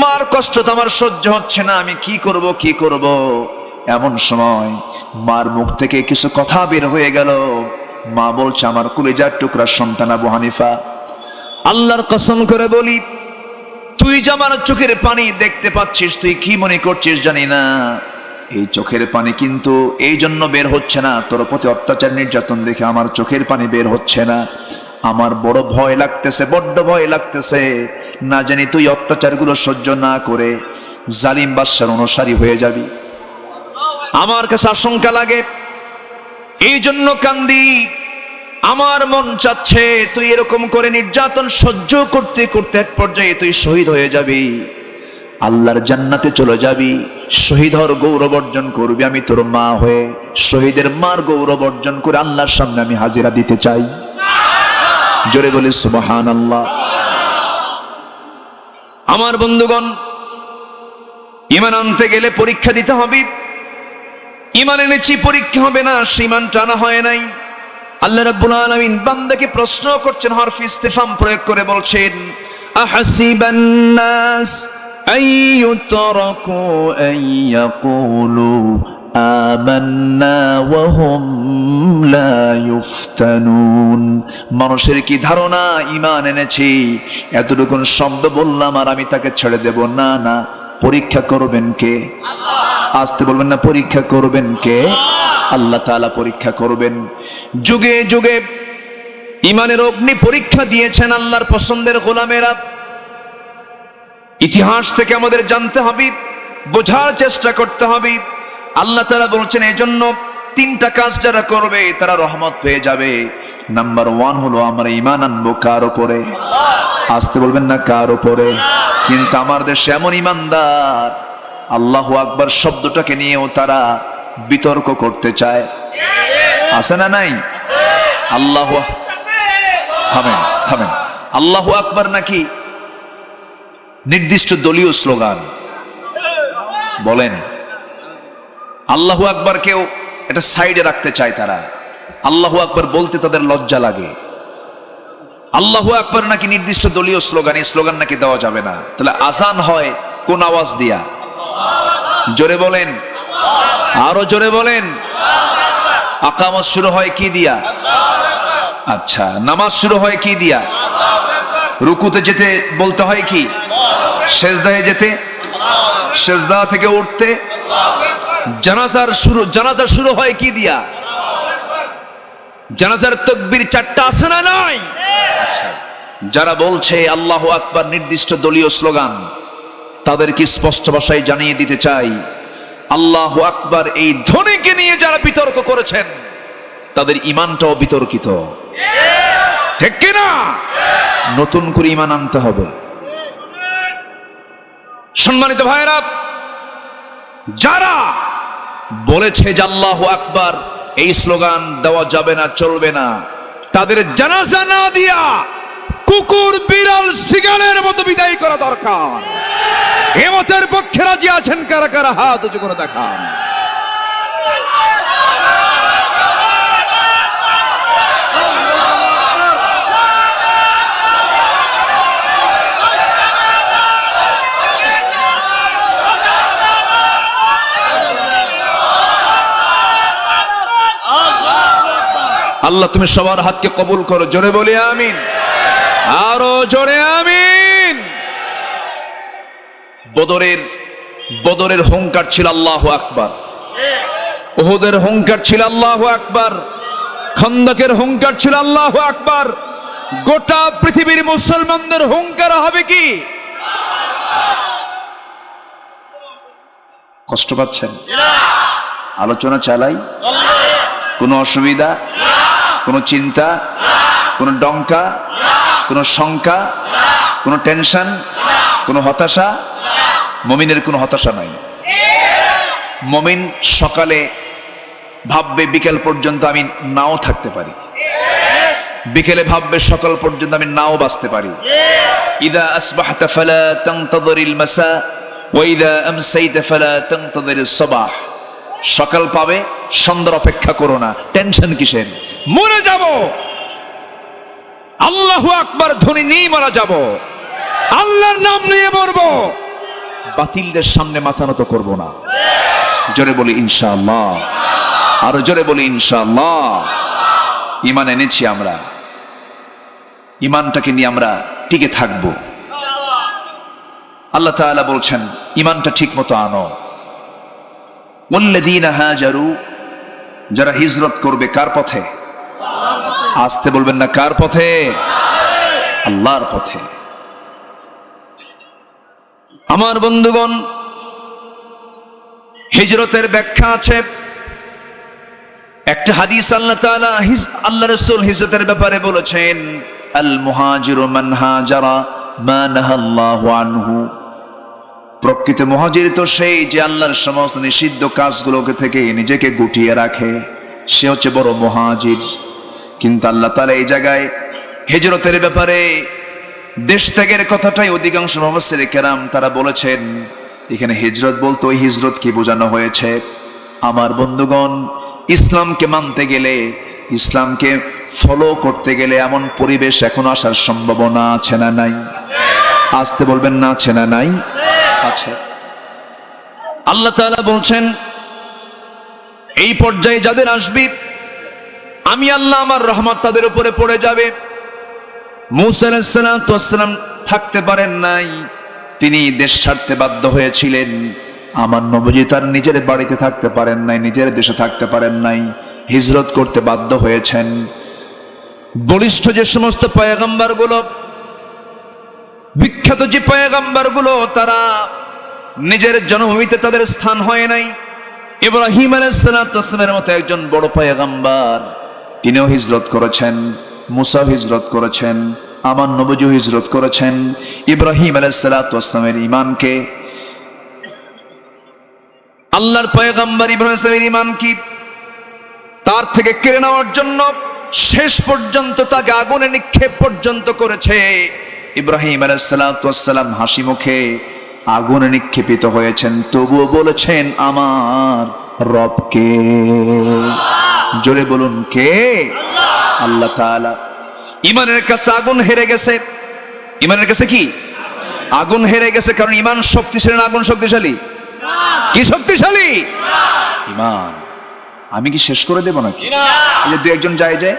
মার কষ্ট তো আমার সহ্য হচ্ছে না, আমি কি করব? এমন সময় মার মুখ থেকে কিছু কথা বের হয়ে গেল। মা বলছে, আমার কলিজার টুকরা সন্তান আবু হানিফা, আল্লাহর কসম করে বলি, তুই যে আমার চোখের পানি দেখতে পাচ্ছিস, তুই কি মনে করছিস জানি না, এই চোখের পানি কিন্তু এই জন্য বের হচ্ছে না, তোর প্রতি অত্যাচার নির্যাতন দেখে আমার চোখের পানি বের হচ্ছে না। আমার বড় ভয় লাগতেছে, বড্ড ভয় লাগতেছে, না জানি তুই অত্যাচারগুলো সহ্য না করে জালিম বাদশার অনুসারী হয়ে যাবি। আমার কাছে আশঙ্কা লাগে, এই জন্য কান্দি। আমার মন চাচ্ছে তুই এরকম করে নির্যাতন সহ্য করতে করতে এক পর্যায়ে তুই শহীদ হয়ে যাবি, আল্লাহর জান্নাতে চলে যাবি, শহীদ হওয়ার গৌরব অর্জন করবি। আমি তোর মা হয়ে শহীদের মার গৌরব অর্জন করে আল্লাহর সামনে আমি হাজিরা দিতে চাই। জোরে বলি সুবহানাল্লাহ। আমার বন্ধুগণ, ঈমান আনতে গেলে পরীক্ষা দিতে হবে। ঈমান এনেছি, পরীক্ষা হবে না, সে ঈমান টানা হয় নাই। আল্লাহ রাব্বুল আলামিন বান্দাকে প্রশ্ন করছেন, হরফ ইস্তিফহাম প্রয়োগ করে বলছেন, আহাসিবান নাস আইয়ুতরাকু আইয়াকুলু আমান্না ওয়া হুম লা ইফতানুন। মানুষের কি ধারণা ঈমান এনেছি, এতটুকু শব্দ বললাম আর আমি তাকে ছেড়ে দেব? না না, পরীক্ষা করবেন কে? আল্লাহ। আসতে বলবেন না, পরীক্ষা করবেন কে? আল্লাহ তাআলা পরীক্ষা করবেন। যুগে যুগে ঈমানের অগ্নি পরীক্ষা দিয়েছেন আল্লাহর পছন্দের গোলামেরা। ইতিহাস থেকে আমাদের জানতে হবে, বোঝার চেষ্টা করতে হবে। আল্লাহ তাআলা বলছেন, এজন্য 3টা কাজ যারা করবে তারা রহমত পেয়ে যাবে। নাম্বার 1 হলো আমরা ঈমান আনবো কার উপরে? আসতে বলবেন না কার উপরে? কিন্তু আমার দেশে এমন ঈমানদার আল্লাহু আকবার শব্দটাকে নিয়েও তারা বিতর্ক করতে চায়, আছে না নাই? আল্লাহু থামেন থামেন, আল্লাহু আকবার নাকি নির্দিষ্ট দলীয় স্লোগান? বলেন, আল্লাহু আকবার কেউ এটা সাইডে রাখতে চায় তারা, আল্লাহু আকবার বলতে তাদের লজ্জা লাগে। আল্লাহু আকবার নাকি নির্দিষ্ট দলীয় স্লোগান, এই স্লোগান নাকি দেওয়া যাবে না। তাহলে আজান হয় কোন আওয়াজ দিয়া? জোরে বলেন, আরো জোরে বলেন। আকামত শুরু হয় কি দিয়া? আচ্ছা, নামাজ শুরু হয় কি দিয়া? রুকুতে যেতে বলতে হয় কি? সেজদায় যেতে, সেজদা থেকে উঠতে। জানাজা শুরু হয় কি দিয়া? জানাজার তাকবীর 4টা আছে না নাই? আচ্ছা, যারা বলছে আল্লাহু আকবার নির্দিষ্ট দলীয় স্লোগান, তাদেরকে স্পষ্ট ভাষায় জানিয়ে দিতে চাই, আল্লাহু আকবার এই ধ্বনিকে নিয়ে যারা বিতর্ক করেছেন তাদের ঈমানটাও বিতর্কিত, ঠিক কি না? নতুন করে ঈমান আনতে হবে। সম্মানিত ভাইরা, যারা বলেছে যে আল্লাহু আকবার এই স্লোগান দেওয়া যাবে না, চলবে না, তাদের জানাজা না দিয়া কুকুর বিড়াল শিগালের মতো বিদায় করা দরকার। এমতের পক্ষে রাজি আছেন কারা কারা? হাত উঁচু করে দেখান। আল্লাহ তুমি সবার হাতকে কবুল করো, জোরে বলি আমিন, আরো জোরে আমিন। বদরের হুঙ্কার ছিল আল্লাহু আকবার, উহুদের হুঙ্কার ছিল আল্লাহু আকবার, খন্দকের হুঙ্কার ছিল আল্লাহু আকবার। গোটা পৃথিবীর মুসলমানদের হুঙ্কার হবে কি? কষ্ট পাচ্ছেন? আলোচনা চালাই, কোনো অসুবিধা, কোনো চিন্তা, কোনো ডঙ্কা, কোনো শঙ্কা, কোনো টেনশন, কোনো হতাশা? মুমিনের কোনো হতাশা নাই। মুমিন সকালে ভাববে বিকেল পর্যন্ত আমি নাও থাকতে পারি, বিকেলে ভাববে সকাল পর্যন্ত আমি নাও বাঁচতে পারি। ইদা আসবাহতা ফালা তানতাযিরিল মাসা ওয়া ইদা আমসাইতা ফালা তানতাযিরিস সাবাহ। সকাল পাবে, সন্ধ্যার অপেক্ষা করো না। টেনশন কিসের? মরে যাব, আল্লাহু আকবার ধ্বনি নিয়ে মারা যাব, আল্লাহর নাম নিয়ে মরবো, বাতিলদের সামনে মাথা নত করব না। জোরে বলি ইনশাআল্লাহ, আরো জোরে বলি ইনশাআল্লাহ। ঈমান এনেছি আমরা, ঈমানটাকে নিয়ে আমরা টিকে থাকব। আল্লাহ তাআলা বলছেন ঈমানটা ঠিক মতো আনো। ওয়াল্লাযীনা হাজারু, যারা হিজরত করবে কার পথে? আসতে বলবেন না কার পথে? আল্লাহর পথে। আমার বন্ধুগণ, হিজরতের ব্যাখ্যা আছে। একটা হাদিস আল্লাহ তাআলা আল্লাহ রাসূল হিজরতের ব্যাপারে বলেছেন, আল মুহাজিরু মান হাজারা মা নাহাল্লাহু আনহু। প্রকৃত মুহাজির তো সেই যে আল্লাহর সমস্ত নিষিদ্ধ কাজগুলোকে থেকে নিজেকে গুটিয়ে রাখে, সে হচ্ছে বড় মুহাজির। কিন্তু আল্লাহ তাআলা এই জায়গায় হিজরতের ব্যাপারে দেশ ত্যাগের কথাটাই অধিকাংশ মুফাসসিরে কেরাম তারা বলেছেন, এখানে হিজরত বলতে ওই হিজরত কি বোঝানো হয়েছে? আমার বন্ধুগণ, ইসলামকে মানতে গেলে, ইসলামকে ফলো করতে গেলে এমন পরিবেশ এখন আসার সম্ভাবনা আছে না নাই? আসতে বলবেন না আছে না নাই? আছে। আল্লাহ তাআলা বলছেন এই পর্যায়ে যাদের আসবে আমি আল্লাহ আমার রহমত তাদের উপরে পড়ে যাবে। মূসা আলাইহিস সালাম থাকতে পারেন নাই, তিনি দেশ ছাড়তে বাধ্য হয়েছিলেন। আমার নবী তার নিজের বাড়িতে থাকতে পারেন নাই, নিজের দেশে থাকতে পারেন নাই, হিজরত করতে বাধ্য হয়েছেন। বলিষ্ঠ যে সমস্ত পয়গম্বরগুলো, বিখ্যাত যে পয়গম্বরগুলো, তারা নিজের জন্মভূমিতে তাদের স্থান হয় নাই। ইব্রাহিম আলাইহিস সালামের মতো একজন বড় পয়গম্বর তিনিও হিজরত করেছেন, মুসা হিজরত করেছেন, আমার নবীও হিজরত করেছেন। ইব্রাহিম আলাইহিস সালাতু ওয়াস সালামের ঈমানকে, আল্লাহর পয়গম্বর ইব্রাহিম আলাইহিস ঈমান কি তার থেকে কেড়ে নেওয়ার জন্য শেষ পর্যন্ত তাকে আগুনে নিক্ষেপ পর্যন্ত করেছে। ইব্রাহিম আলাইহিস সালাতু ওয়াস সালাম হাসি মুখে আগুনে নিক্ষেপিত হয়েছেন, তবুও বলেছেন আমার রবকে। জোরে বলুন কে? আল্লাহ তাআলা। ইমানের কাছে আগুন হেরে গেছে। ইমানের কাছে কি? আগুন হেরে গেছে। কারণ ইমান শক্তিশালী না আগুন শক্তিশালী? কি শক্তিশালী? ইমান। আমি কি শেষ করে দেব নাকি? এই যে দু একজন যায় যায়,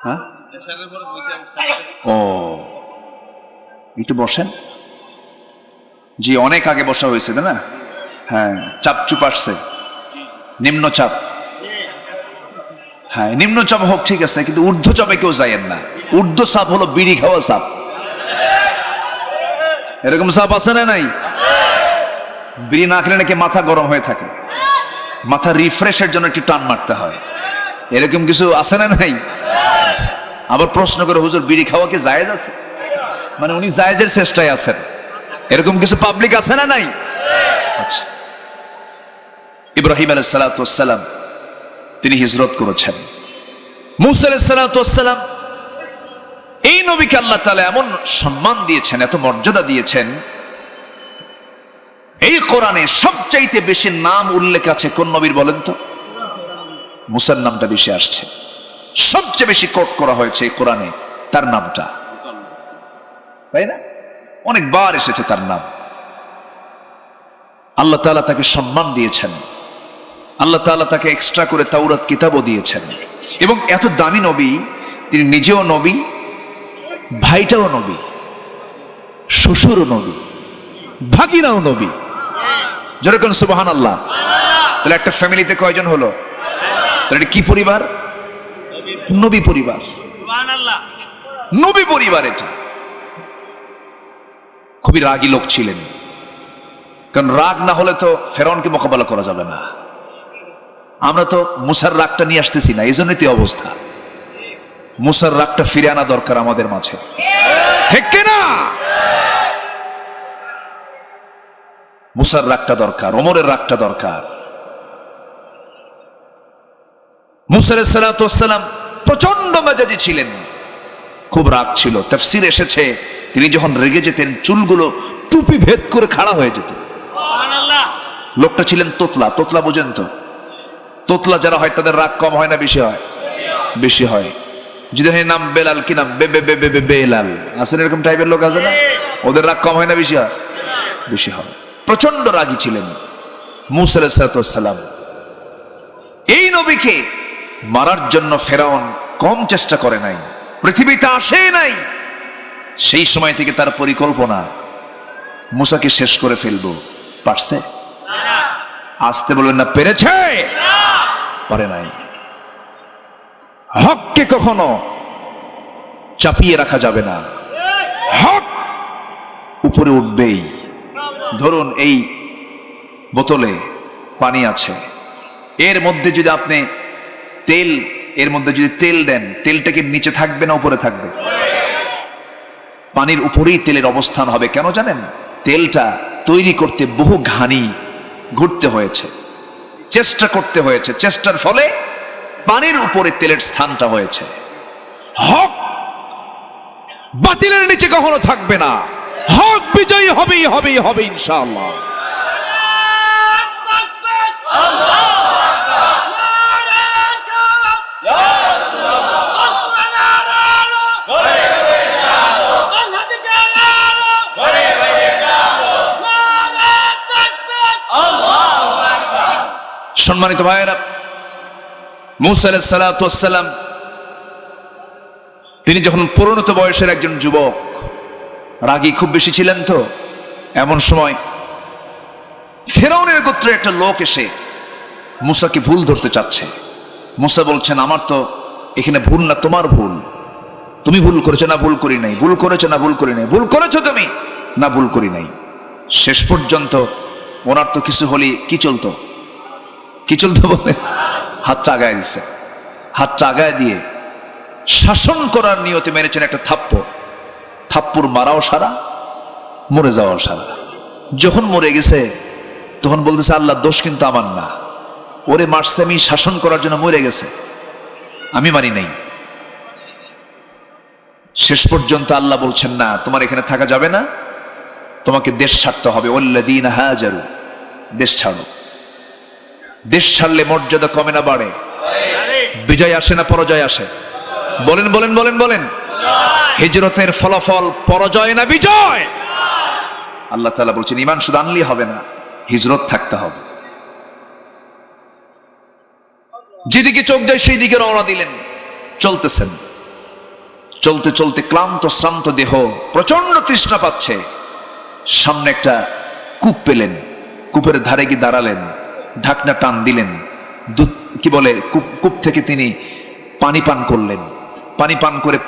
হ্যাঁ ও একটু বসেন। জি অনেক আগে বসা হয়েছে তাই না? হ্যাঁ চাপ চুপ আসছে, নিম্নচাপ। হ্যাঁ নিম্নচাপ হোক ঠিক আছে, কিন্তু ঊর্ধ্বচাপে কেউ যায়েন না। ঊর্ধ্ব চাপ হলো বিড়ি খাওয়া চাপ। এরকম চাপ আছে না নাই? বিড়ি না খেলে নাকি মাথা গরম হয়ে থাকে, মাথা রিফ্রেশের জন্য একটু টান মারতে হয়। এরকম কিছু আছে না নাই? আবার প্রশ্ন করে হুজুর বিড়ি খাওয়া কি জায়েজ আছে? মানে উনি জায়েজের চেষ্টায় আছেন, এরকম কিছু পাবলিক আছে না নাই? আচ্ছা, ইব্রাহিম আলাইহিস সালাতু ওয়াস সালাম তিনি হিজরত করেছেন। মুসা আলাইহিস সালাতু ওয়াস সালাম, এই নবীকে আল্লাহ তাআলা এমন সম্মান দিয়েছেন, এত মর্যাদা দিয়েছেন। এই কোরআনে সবচাইতে বেশি নাম উল্লেখ আছে কোন নবীর বলেন তো? মুসার নামটা বেশি আসছে, সবচেয়ে বেশি কোট করা হয়েছে এই কোরআনে তার নামটা, তাই না? অনেকবার এসেছে তার নাম। আল্লাহ তাআলা তাকে সম্মান দিয়েছেন, আল্লাহ তাআলা তাকে এক্সট্রা করে তাওরাত কিতাবও দিয়েছেন। এবং এত দামি নবী, তিনি নিজেও নবী, ভাইটাও নবী, শ্বশুরও নবী, ভাগিনাও নবী। যেরকম সুবহানাল্লাহ। তাহলে একটা ফ্যামিলিতে কয়জন হলো? তাহলে কি পরিবার? নবী পরিবার, নবী পরিবার। এটা খুবই রাগী লোক ছিলেন, কারণ রাগ না হলে তো ফেরাউনকে মোকাবেলা করা যাবে না। আমরা তো মুসার রাগটা নিয়ে আসতেছি না, এই জন্যই তো অবস্থা। মুসার রাগটা ফিরে আনা দরকার আমাদের মাঝে, ঠিক না? মুসার রাগটা দরকার, ওমরের রাগটা দরকার। মুসা আলাইহিস সালাতু ওয়াস সালাম প্রচন্ড মেজাজি ছিলেন, খুব রাগ ছিল। তাফসীরে এসেছে তিনি যখন রেগে যেতেন চুলগুলো টুপি ভেদ করে খাড়া হয়ে যেত। সুবহানাল্লাহ। লোকটা ছিলেন তোতলা। তোতলা বুঝেন তো? তোতলা যারা হয় তাদের রাগ কম হয় না বেশি হয়? বেশি হয়। যদি নাম বেলাল, কি নাম? বেলাল। আসলে এরকম টাইপের লোক আছে না, ওদের রাগ কম হয় না বেশি হয়? বেশি হয়। প্রচন্ড রাগী ছিলেন মুসা আলাইহিস সালাতু ওয়াস সালাম। এই নবীকে মারার জন্য ফেরাউন কম চেষ্টা করে নাই, পৃথিবীতে আসে নাই। সেই সময় থেকে তার পরিকল্পনা মুসাকে শেষ করে ফেলবো। পারছে? আসতে বলবেন না, পেরেছে? পারে নাই। হককে কখনো চাপিয়ে রাখা যাবে না, হক উপরে উঠবেই। ধরুন এই বোতলে পানি আছে, এর মধ্যে যদি আপনি তেল, এর মধ্যে যদি তেল দেন, তেলটা কি নিচে থাকবে না উপরে থাকবে? পানির উপরেই তেলের অবস্থান হবে। কেন জানেন? তেলটা তৈরি করতে বহু ঘানি ঘুরতে হয়েছে, চেষ্টা করতে হয়েছে, চেষ্টার ফলে পানির উপরে তেলের স্থানটা হয়েছে। হক বাতিলের নিচে কখনো থাকবে না, হক বিজয়ী হবেই হবেই হবে ইনশাআল্লাহ। সম্মানিত ভাইয়েরা, মুসা আলাইহিস সালাতু ওয়াস সালাম তিনি যখন পরিণত বয়সের একজন যুবক, রাগী খুব বেশি ছিলেন, তো এমন সময় ফেরাউনের গোত্রের একটা লোক এসে মুসাকে ভুল ধরতে চাচ্ছে। মুসা বলছেন, আমার তো এখানে ভুল না, তোমার ভুল। তুমি ভুল করেছো না? ভুল করি নাই। ভুল করেছো না? ভুল করি নাই। ভুল করেছো তুমি? না, ভুল করি নাই। শেষ পর্যন্ত ওনার তো কিছু হলে কি চলতো বলে হাত চাগায় দিছে, হাত চাগায় দিয়ে শাসন করার নিয়তে মেরেছেন একটা থাপ্পড় মারাও সারা, মরে যাওয়াও সারা। যখন মরে গেছে তখন বলতেছে আল্লাহ দোষ কিন্তু আমার না, ওরে মারছে আমি শাসন করার জন্য, মরে গেছে, আমি মারি নাই। শেষ পর্যন্ত আল্লাহ বলছেন না, তোমার এখানে থাকা যাবে না, তোমাকে দেশ ছাড়তে হবে। ওয়াল্লাযীনা হাজারু, দেশ ছাড়ো। দেশ ছাড়লে মর্যাদা কমে না বাড়ে? বিজয় আসে না পরাজয় আসে? বলেন বলেন বলেন বলেন। হিজরতের ফলাফল পরাজয় না বিজয়? আল্লাহ তাআলা বলছেন ঈমান শুধু আনলেই হবে না, হিজরত থাকতে হবে। যেদিকে চোখ যায় সেই দিকে রওনা দিলেন। চলতেছেন, চলতে চলতে ক্লান্ত শ্রান্ত দেহ, প্রচন্ড তৃষ্ণা পাচ্ছে। সামনে একটা কূপ পেলেন, কূপের ধারে গিয়ে দাঁড়ালেন, ঢাকনা টান দিলেন, দুধ কি বলে কূপ থেকে তিনি পানি পান করলেন। পানি পান করে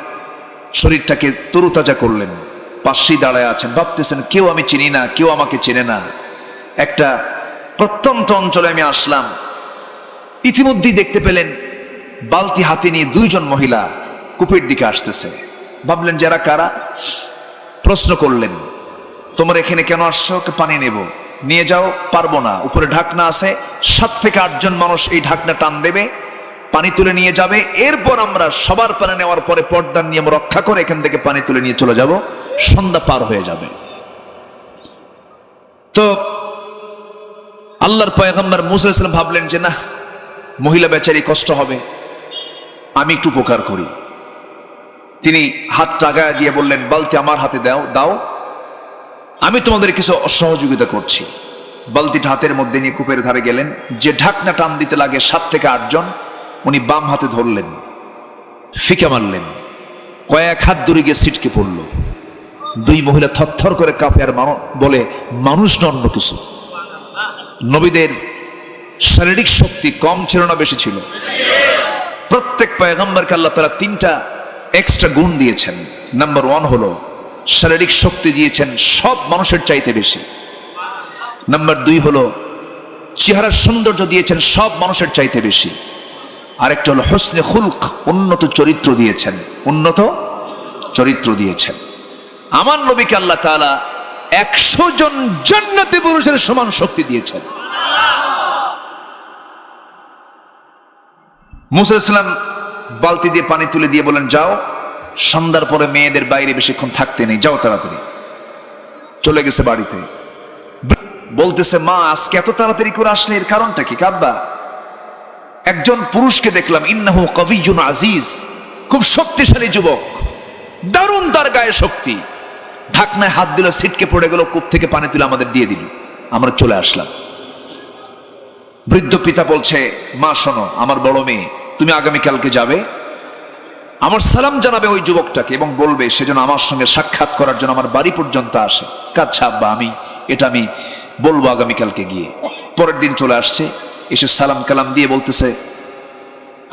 শরীরটাকে তরুতাজা করলেন। পাশেই দাঁড়ায় আছেন, ভাবতেছেন কেউ আমি চিনি না, কেউ আমাকে চেনে না, একটা প্রত্যন্ত অঞ্চলে আমি আসলাম। ইতিমধ্যেই দেখতে পেলেন বালতি হাতে নিয়ে দুইজন মহিলা কূপের দিকে আসতেছে। ভাবলেন যারা কারা, প্রশ্ন করলেন তোমরা এখানে কেন আসছো? পানি নেব। নিয়ে যাও। পারবো না, উপরে ঢাকনা আছে, 7 থেকে 8 জন মানুষ এই ঢাকনা টান দেবে, পানি তুলে নিয়ে যাবে। এরপর আমরা সবার পানি নেওয়ার পরে পর্দার নিয়ম রক্ষা করে এখান থেকে পানি তুলে নিয়ে চলে যাব, সন্ধ্যা পার হয়ে যাবে। তো আল্লাহর পয়গম্বর মুসা আলাইহিস সালাম ভাবলেন যে না, মহিলা বেচারি কষ্ট হবে, আমি একটু উপকার করি। তিনি হাত টাগায় দিয়ে বললেন বালতি আমার হাতে দাও, আমি তোমাদের কিছু সহযোগিতা করছি। বালতিটা হাতের মধ্যে নিয়ে কূপের ধারে গেলেন। যে ঢাকনা টান দিতে লাগে 7 থেকে 8 জন, উনি বাম হাতে ধরলেন, ফিকে মারলেন, কয়েক হাত দূরে গিয়ে ছিটকে পড়ল। 2 মহিলা থরথর করে কাঁপে, আর বলে মানুষ না অন্য কিছু। নবীদের শারীরিক শক্তি কম ছিল না বেশি ছিল? প্রত্যেক পয়গম্বরকে আল্লাহ তাআলা 3টা এক্সট্রা গুণ দিয়েছেন। নাম্বার 1 হলো শারীরিক শক্তি দিয়েছেন সব মানুষের চাইতে বেশি। নাম্বার 2 হলো চেহারার সৌন্দর্য দিয়েছেন সব মানুষের চাইতে বেশি। আরেকটা হলো হুসনে খুলক, উন্নত চরিত্র দিয়েছেন, উন্নত চরিত্র দিয়েছেন। আমার নবীকে আল্লাহ তাআলা 100 জন জান্নাতি পুরুষের সমান শক্তি দিয়েছেন। মুসা আলাইহিস সালাম বালতি দিয়ে পানি তুলে দিয়ে বলেন যাও, সন্ধ্যার পরে মেয়েদের বাইরে বেশিক্ষণ থাকতে নেই, যাও তাড়াতাড়ি। চলে গেছে বাড়িতে। বলতেছে মা আজকে এত তাড়াতাড়ি করে আসলে এর কারণটা কি? কাব্বা, একজন পুরুষকে দেখলাম, ইন্নাহু কবিয়্যুন আজিজ, খুব শক্তিশালী যুবক, দারুণ তার গায়ে শক্তি। ঢাকনায় হাত দিল, ছিটকে পড়ে গেল, কূপ থেকে পানি তুলে আমাদের দিয়ে দিল, আমরা চলে আসলাম। বৃদ্ধ পিতা বলছে মা শোনো, আমার বড় মেয়ে, তুমি আগামীকালকে যাবে, আমার সালাম জানাবে ওই যুবকটাকে এবং বলবে সে যেন আমার সঙ্গে সাক্ষাৎ করার জন্য আমার বাড়ি পর্যন্ত আসে। আচ্ছা আব্বা, আমি বলবো আগামীকালকে গিয়ে। পরের দিন চলে আসছে, এসে সালাম কালাম দিয়ে বলতেছে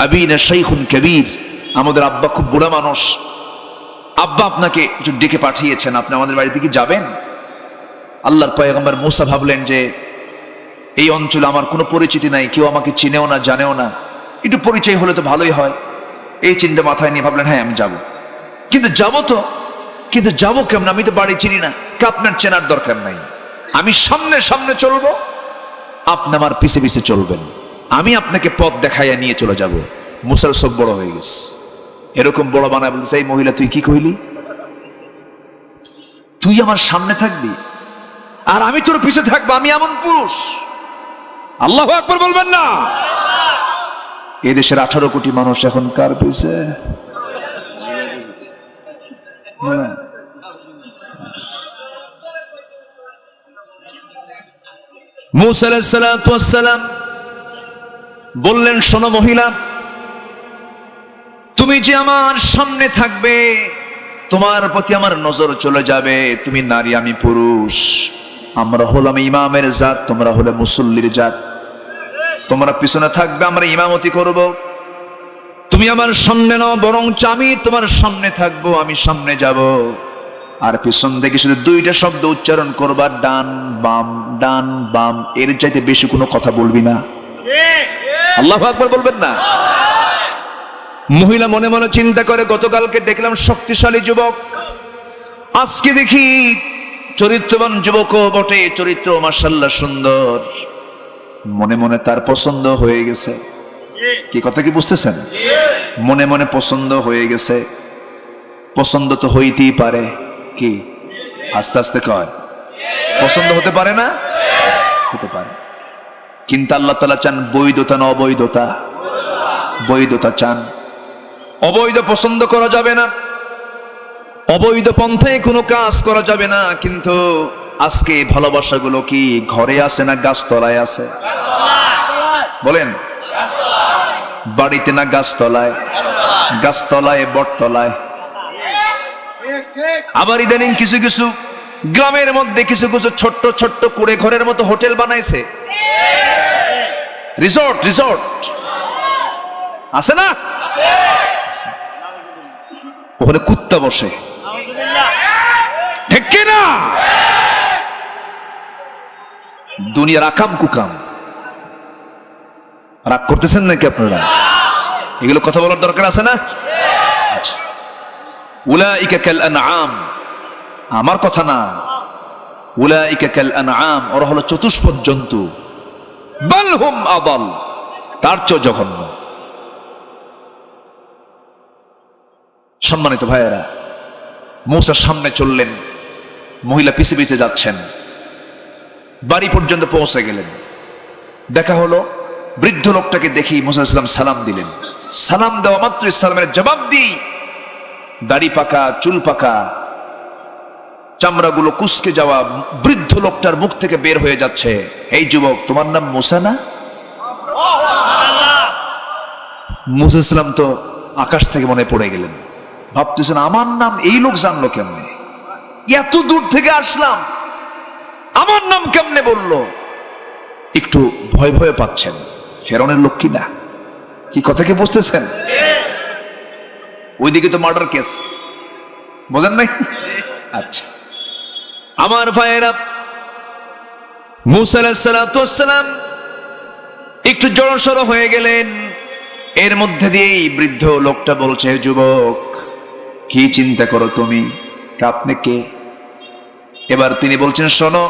আবিনা শাইখুন কবীর, আমাদের আব্বা খুব বুড়া মানুষ, আব্বা আপনাকে একটু ডেকে পাঠিয়েছেন, আপনি আমাদের বাড়িতে কি যাবেন? আল্লাহর পয়গম্বর মুসা ভাবলেন যে এই অঞ্চলে আমার কোনো পরিচিতি নাই, কেউ আমাকে চিনেও না জানেও না, একটু পরিচয় হলে তো ভালোই হয়। এই চিন্তা মাথায় নিয়ে ভাবলেন হ্যাঁ আমি যাব। কিন্তু যাবো কেমন? আমি তো বাড়ি চিনি না। আপনার চেনার দরকার নাই, আমি সামনে সামনে চলবো, আপনি আমার পিছে পিছে চলবেন, আমি আপনাকে পথ দেখাইয়া নিয়ে চলে যাব। মুসার সব বড় হয়ে গেছে, এরকম বড় বানায় বলতেছে এই মহিলা তুই কি কইলি? তুই আমার সামনে থাকবি আর আমি তোর পিছে থাকবো, আমি এমন পুরুষ? আল্লাহু আকবার বলবেন না? এদেশের 18 কোটি মানুষ এখন কার পিছে? মুসা আলাইহিস সালাতু ওয়াস সালাম বললেন শোনো মহিলা, তুমি যে আমার সামনে থাকবে, তোমার প্রতি আমার নজর চলে যাবে। তুমি নারী, আমি পুরুষ, আমরা হলাম ইমামের জাত, তোমরা হলে মুসল্লির জাত। তোমরা পিছনে থাকবে, আমরা ইমামতি করব। তুমি আমার সামনে নাও, বরং আমি তোমার সামনে থাকবো, আমি সামনে যাব। আর পিছন থেকে শুধু দুইটা শব্দ উচ্চারণ করবা, ডান বাম ডান বাম, এর চাইতে বেশি কোনো কথা বলবি না। আল্লাহু আকবার বলবেন না? মহিলা মনে মনে চিন্তা করে, গতকালকে দেখলাম শক্তিশালী যুবক, আজকে দেখি চরিত্রবান যুবকও বটে, চরিত্র মাশাআল্লাহ সুন্দর। মনে মনে তার পছন্দ হয়ে গেছে। কি কথা কি বুঝতেছেন? মনে মনে পছন্দ হয়ে গেছে। পছন্দ তো হইতেই পারে, কি আস্তে আস্তে কয় পছন্দ হতে পারে না? হতে পারে, কিন্তু আল্লাহ তাআলা চান বৈধতা না অবৈধতা? বৈধতা চান। অবৈধ পছন্দ করা যাবে না, অবৈধ পন্থায় কোনো কাজ করা যাবে না। কিন্তু আজকে ভালোবাসাগুলো কি ঘরে আছে না গাছতলায় আছে? বলেন, বাড়িতে না গাছতলায়? গাছতলায় বটতলায়। আবার ইদানিং কিছু কিছু গ্রামের মধ্যে কিছু কিছু ছোট্ট ছোট্ট কুড়ে ঘরের মতো হোটেল বানাইছে, রিসোর্ট রিসোর্ট আছে না? ওখানে কুত্তা বসে, ঠিক কিনা? দুনিয়ার আকাম কুকাম। রাগ করতেছেন নাকি আপনারা? এগুলো কথা বলার দরকার আছে না? উলাইকা কাল আনআম, আমার কথা না, উলাইকা কাল আনআম, ওরা হলো চতুষ্পদ জন্তু, বাল হুম আদাল, তার চেয়ে জঘন্য। সম্মানিত ভাইয়েরা, মূসা সামনে চললেন, মহিলা পিছে পিছে যাচ্ছেন, বাড়ি পর্যন্ত পৌঁছে গেলেন। দেখা হলো, বৃদ্ধ লোকটাকে দেখি মূসা আলাইহিস সালাম সালাম দিলেন। সালাম দেওয়া মাত্র সালামের জবাব দিই দাড়ি পাকা, চুল পাকা, চামড়াগুলো কুঁচকে যাওয়া বৃদ্ধ লোকটার মুখ থেকে বের হয়ে যাচ্ছে, এই যুবক, তোমার নাম মূসা না? মূসা আলাইহিস সালাম তো আকাশ থেকে মনে পড়ে গেলেন, ভাবতেছেন আমার নাম এই লোক জানলো কেমনে? এত দূর থেকে আসলাম, আমার নাম কেমনে বললো? একটু ভয় ভয় পাচ্ছেন, ফেরাউনের লোক কি না? কি কথা কি বুঝতেছেন? ওইদিকে তো মার্ডার কেস, বোঝেন নাই? আচ্ছা, আমার ভাইয়েরা, মূসা আলাইহিস সালাম একটু জড়সড় হয়ে গেলেন। এর মধ্যে দিয়েই বৃদ্ধ লোকটা বলছে, যুবক, কি চিন্তা করো তুমি? আপনি কে? এবার তিনি বলছেন, শোনো,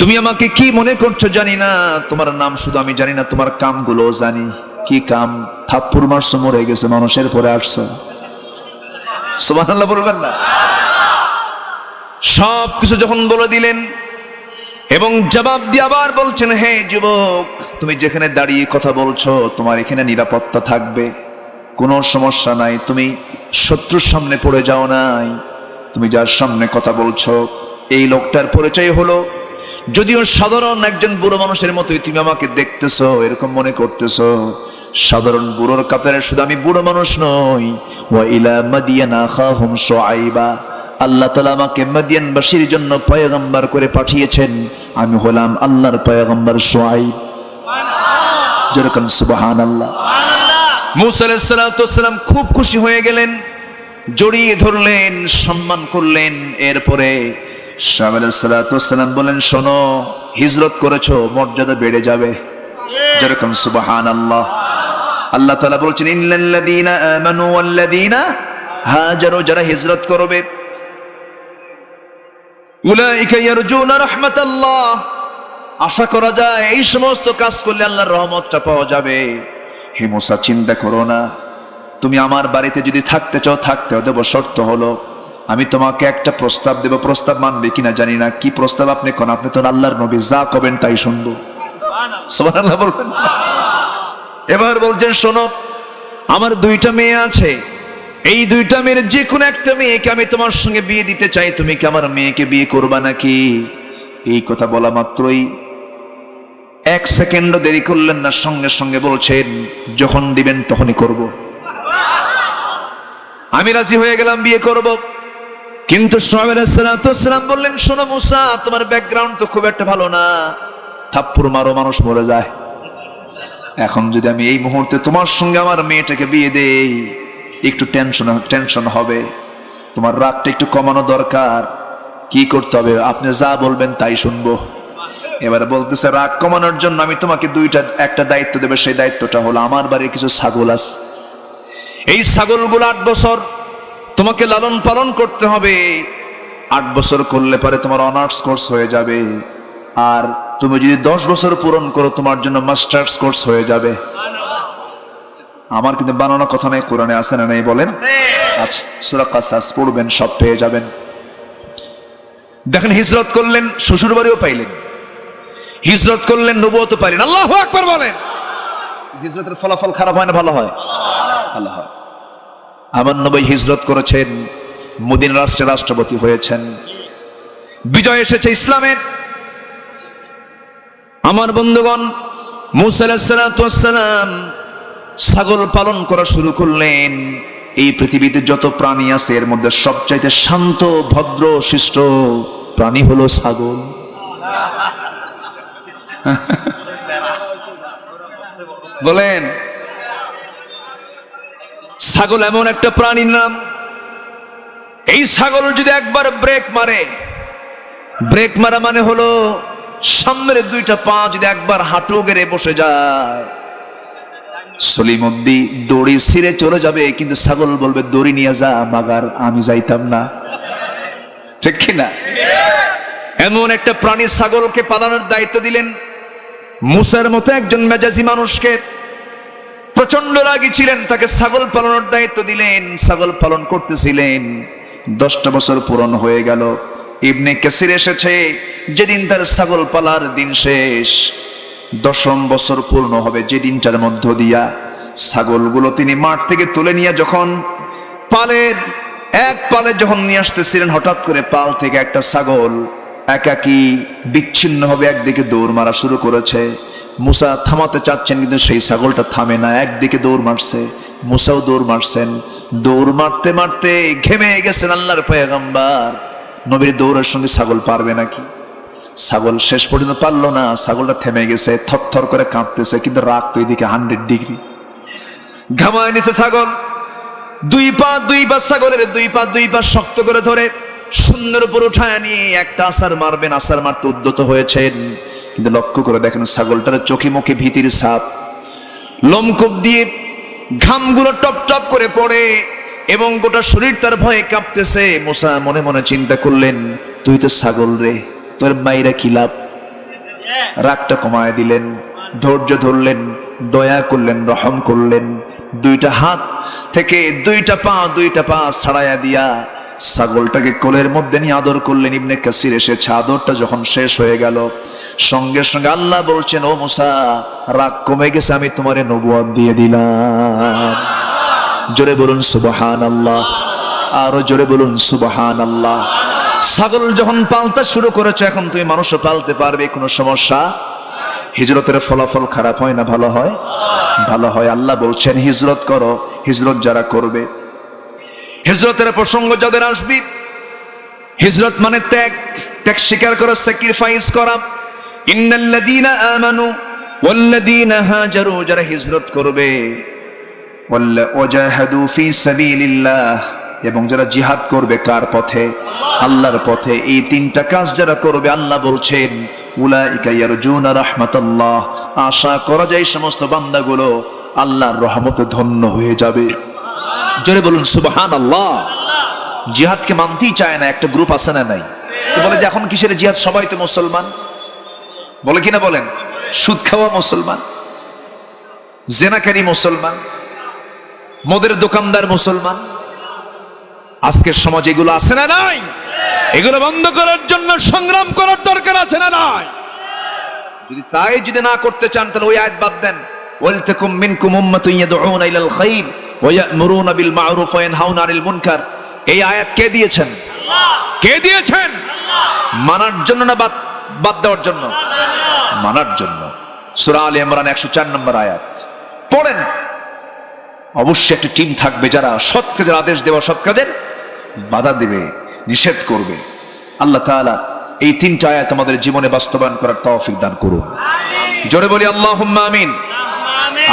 তুমি আমাকে কি মনে করছো জানি না, তোমার নাম শুধু আমি জানি না, তোমার কামগুলো জানি। কি কাম? থাপ্পড় মারছো, মরে গেছে, মানুষের পরে আসছো। সুবহানাল্লাহ বলবেন না? সব কিছু যখন বলে দিলেন এবং জবাব দিয়ে আবার বলছেন, হে যুবক, তুমি যেখানে দাঁড়িয়ে কথা বলছো তোমার এখানে নিরাপত্তা থাকবে, কোনো সমস্যা নাই, তুমি শত্রুর সামনে পড়ে যাও নাই। তুমি যার সামনে কথা বলছো এই লোকটার পরিচয় হলো, যদিও সাধারণ একজন বুড়ো মানুষের মতোই তুমি আমাকে দেখতেছো, এরকম মনে করতেছো, সাধারণ বুড়োর কাতারে শুধু আমি বুড়ো মানুষ নই। ওয়া ইলা মাদিয়ানা আখাহুম শুআইবা, আল্লাহ তাআলা আমাকে মাদিয়ানবাসীর জন্য পয়গম্বর করে পাঠিয়েছেন, আমি হলাম আল্লাহর পয়গম্বর শুআইব। যেরকম সুবহানাল্লাহ। মূসা আলাইহিস সালাম খুব খুশি হয়ে গেলেন, জড়িয়ে ধরলেন, সম্মান করলেন। এরপরে শুআইব আলাইহিস সালাম বলেন, শোনো, হিজরত করেছো, মর্যাদা বেড়ে যাবে। যেরকম সুবহানাল্লাহ। আল্লাহ তাআলা বলছেন, ইন্নাল্লাযীনা আমানু ওয়াল্লাযীনা হাজারু, যারা হিজরত করবে, উলাইকা ইয়ারজুনা রাহমাতাল্লাহ, আশা করা যায় এই সমস্ত কাজ করলে আল্লাহর রহমতটা পাওয়া যাবে। হে মূসা, চিন্তা করো না, তুমি আমার বাড়িতে যদি থাকতে চাও থাকতে দেব, শর্ত হলো আমি তোমাকে একটা প্রস্তাব দেব, প্রস্তাব মানবে কিনা জানি না। কি প্রস্তাব? আপনি কোন, আপনি তো আল্লাহর নবী, যা কবেন তাই শুনবো। সুবহানাল্লাহ বলবেন। এবার বলছেন, শোনো, আমার দুইটা মেয়ে আছে, এই দুইটা মেয়ের যে কোনো একটা মেয়েকে আমি তোমার সঙ্গে বিয়ে দিতে চাই, তুমি কি আমার মেয়েকে বিয়ে করবা নাকি? এই কথা বলা মাত্রই এক সেকেন্ডও দেরি করলেন না, সঙ্গে সঙ্গে বলছেন, যখন দিবেন তখনই করব, আমি রাজি হয়ে গেলাম, বিয়ে করব। কিন্তু শুআইব আলাইহিস সালাম বললেন, শোনো মূসা, তোমার ব্যাকগ্রাউন্ড তো খুব একটা ভালো না, থাপ্পড় মারো মানুষ মরে যায়। এখন যদি আমি এই মুহূর্তে তোমার সঙ্গে আমার মেয়েটাকে বিয়ে দেই, একটু টেনশন হবে, তোমার রাগটা একটু কমানো দরকার। কি করতে হবে? আপনি যা বলবেন তাই শুনবো। এবারে বলতেছে, রাগ কমানোর জন্য আমি তোমাকে একটা দায়িত্ব দেবো। সেই দায়িত্বটা হলো, আমার বাড়ির কিছু ছাগল আছে, এই ছাগলগুলো 8 বছর তোমাকে লালন পালন করতে হবে। 8 বছর করলে পরে তোমার অনার্স কোর্স হয়ে যাবে, আর তুমি যদি 10 বছর পূরণ করো তোমার জন্য মাস্টার্স কোর্স হয়ে যাবে। আমার কিন্তু বানানো কথা নাই, কোরআনে আছে না নাই বলেন? আচ্ছা, সূরা কাসাস পড়বেন, সব পেয়ে যাবেন। দেখেন, হিজরত করলেন, শ্বশুর বাড়িও পাইলেন, হিজরত করলেন, নবুয়তও পাইলেন। আল্লাহু আকবার বলেন। হিজরতের ফলাফল খারাপ হয় না ভালো হয়? ভালো হয়। আমার নবী হিজরত করেছেন, মদিনা রাষ্ট্রের রাষ্ট্রপতি হয়েছেন, বিজয় এসেছে ইসলামের। আমার বন্ধুগণ, মুসা আলাইহিস সালাতু ওয়াস সালাম ছাগল পালন করা শুরু করলেন। এই পৃথিবীতে যত প্রাণী আছে এর মধ্যে সবচাইতে শান্ত, ভদ্র, শিষ্ট প্রাণী হলো ছাগল। বলেন, ছাগল এমন একটা প্রাণীর নাম, এই ছাগল যদি একবার ব্রেক মারে, ব্রেক মারা মানে হলো সামনের 2টা পা যদি একবার হাঁটু গেড়ে বসে যায়, সলিমুদ্দি দড়ি ছিঁড়ে চলে যাবে, কিন্তু ছাগল বলবে, দড়ি নিয়ে যা মাগার, আমি যাইতাম না। ঠিক কিনা? এমন একটা প্রাণী ছাগলকে পালনের দায়িত্ব দিলেন মুসার মতো একজন মেজাজি মানুষকে। প্রচন্ড রাগী ছিলেন, তাকে ছাগল পালনের দায়িত্ব দিলেন। ছাগল পালন করতেছিলেন, 10টা বছর পূরণ হয়ে গেল। ইবনে কাসির এসেছে, যেদিন তার ছাগল পালার দিন শেষ, 10ম বছর পূর্ণ হবে, যে দিনটার মধ্য দিয়া ছাগলগুলো তিনি মাঠ থেকে তুলে নিয়ে যখন এক পালে যখন নিয়ে আসতেছিলেন, হঠাৎ করে পাল থেকে একটা ছাগল একাকী বিচ্ছিন্ন হবে একদিকে দৌড় মারা শুরু করেছে। মুসা থামাতে চাচ্ছেন, কিন্তু সেই ছাগলটা থামে না, একদিকে দৌড় মারছে। মুসাও দৌড় মারছেন, দৌড় মারতে মারতে ঘেমে গেছেন আল্লাহর পয়গম্বর। নবীর দৌড়ের সঙ্গে ছাগল পারবে নাকি? ছাগল শেষ পর্যন্ত পারলো না, ছাগলটা থেমে গেছে, থরথর করে কাঁপতেছে, কিন্তু রাগ তো এদিকে 100 ডিগ্রি। ঘামায় নিছে ছাগল, 2 পা ছাগলের 2 পা শক্ত করে ধরে সুন্দর উপর উঠায় নিয়ে একটা আছাড় মারবেন, আছাড় মারতে উদ্যত হয়েছেন। কিন্তু লক্ষ্য করে দেখেন, ছাগলটার চোখে মুখে ভীতির ছাপ, লোমকূপ দিয়ে ঘামগুলো টপ টপ করে পড়ে এবং গোটা শরীর তার ভয়ে কাঁপতেছে। মুসা মনে মনে চিন্তা করলেন, তুই তো ছাগল রে, তোর মাইরা কি লাভ? রাগটা কমায় দিলেন, ধৈর্য ধরলেন, দয়া করলেন, রহম করলেন। 2টা হাত থেকে 2টা পা ছাড়াইয়া দিয়া ছাগলটাকে কোলের মধ্যে নিয়ে আদর করলেন। ইবনে কাসির এসেছে, আদরটা যখন শেষ হয়ে গেল, সঙ্গে সঙ্গে আল্লাহ বলছেন, ও মুসা, রাগ কমে গেছে, আমি তোমারে নবুয়ত দিয়ে দিলাম। জোরে বলুন সুবহানাল্লাহ, আরো জোরে বলুন সুবহানাল্লাহ। ছাগল যখন পালতে শুরু করেছে, এখন তুমি মানুষও পালতে পারবে, কোনো সমস্যা। হিজরতের ফলাফল খারাপ হয় না ভালো হয়? ভালো হয়। আল্লাহ বলছেন, হিজরত করো। হিজরত যারা করবে, হিজরতের প্রসঙ্গ যাদের আসবে, হিজরত মানে ত্যাগ স্বীকার করা, স্যাক্রিফাইস করা। ইন্নাল্লাযীনা আমানু ওয়াল্লাযীনা হাজারু, যারা হিজরত করবে, ওয়াজাহাদু ফি সাবিলিল্লাহ, এবং যারা জিহাদ করবে কার পথে? আল্লাহর পথে। এই 3টা কাজ যারা করবে, আল্লাহ বলছেন, উলাইকা ইয়ারজুনা রাহমাতাল্লাহ, আশা করা যায় সমস্ত বান্দাগুলো আল্লাহর রহমতে ধন্য হয়ে যাবে। জোরে বলুন সুবহানাল্লাহ। জিহাদকে মানতেই চায় না একটা গ্রুপ, আছে না নাই? তো বলে যে এখন কিসের জিহাদ, সবাই তো মুসলমান, বলে কিনা বলেন? সুদ খাওয়া মুসলমান, জেনাকারী মুসলমান, মদের দোকানদার মুসলমান। আজকের সমাজ এগুলো আছে না নাই? এগুলো বন্ধ করার জন্য সংগ্রাম করার দরকার আছে না নাই? যদি না করতে চান, তাহলে ওই আয়াত বাদ দেন, ওয়ালতাকুম মিনকুম উম্মাতুন ইয়াদউনা ইলাল খায়র ওয়া ইয়া'মুরুনা বিল মা'রুফ ওয়া ইয়ানহাউনা আনিল মুনকার। এই আয়াত কে দিয়েছেন? আল্লাহ। কে দিয়েছেন? আল্লাহ। মানার জন্য না বাদ দেওয়ার জন্য? মানার জন্য। সূরা আলে ইমরান 104 নম্বর আয়াত পড়েন। অবশ্যই একটা টিম থাকবে যারা সৎ কাজের আদেশ দেওয়া, সৎ কাজের বাধা দেবে, নিষেধ করবে। আল্লাহ তাআলা এই 3টা আয়াত আমাদের জীবনে বাস্তবায়ন করার তৌফিক দান করুন। জোরে বলি আল্লাহুম্মা আমিন।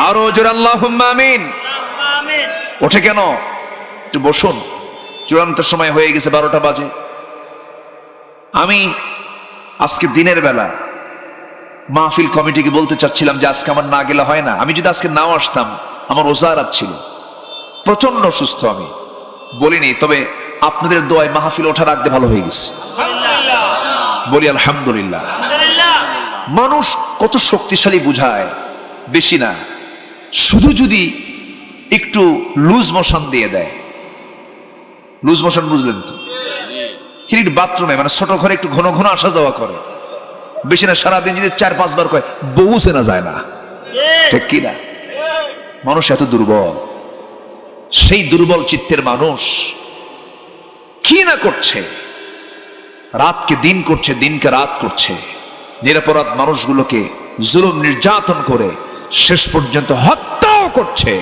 আরো জোরে আল্লাহুম্মা আমিন। উঠে কেন? একটু বসুন। চূড়ান্ত সময় হয়ে গেছে, 12টা বাজে। আমি আজকে দিনের বেলা মাহফিল কমিটিকে বলতে চাচ্ছিলাম যে আজকে আমার না গেলে হয় না। আমি যদি আজকে নাও আসতাম, আমার রোজা রাত ছিল, প্রচন্ড অসুস্থ, আমি বলিনি, তবে আপনাদের দোয়ায় মাহফিল ওঠার আগে ভালো হয়ে গেছে, বলি আলহামদুলিল্লাহ। মানুষ কত শক্তিশালী বুঝায়, বেশি না, শুধু যদি একটু লুজ মোশন দিয়ে দেয়। লুজ মোশন বুঝলেন তো? কিন্তু বাথরুমে মানে ছোট ঘরে একটু ঘন ঘন আসা যাওয়া করে, বেশি না, সারাদিন যদি 4-5 বার কয়, বহু চেনা যায় না, ঠিক কি না? মানুষ এত দুর্বল, সেই দুর্বল চিত্তের মানুষ কি না করছে, রাতকে দিন করছে, দিনকে রাত করছে, নিরপরাধ মানুষগুলোকে জুলুম নির্যাতন করে শেষ পর্যন্ত হত্যাও করছে।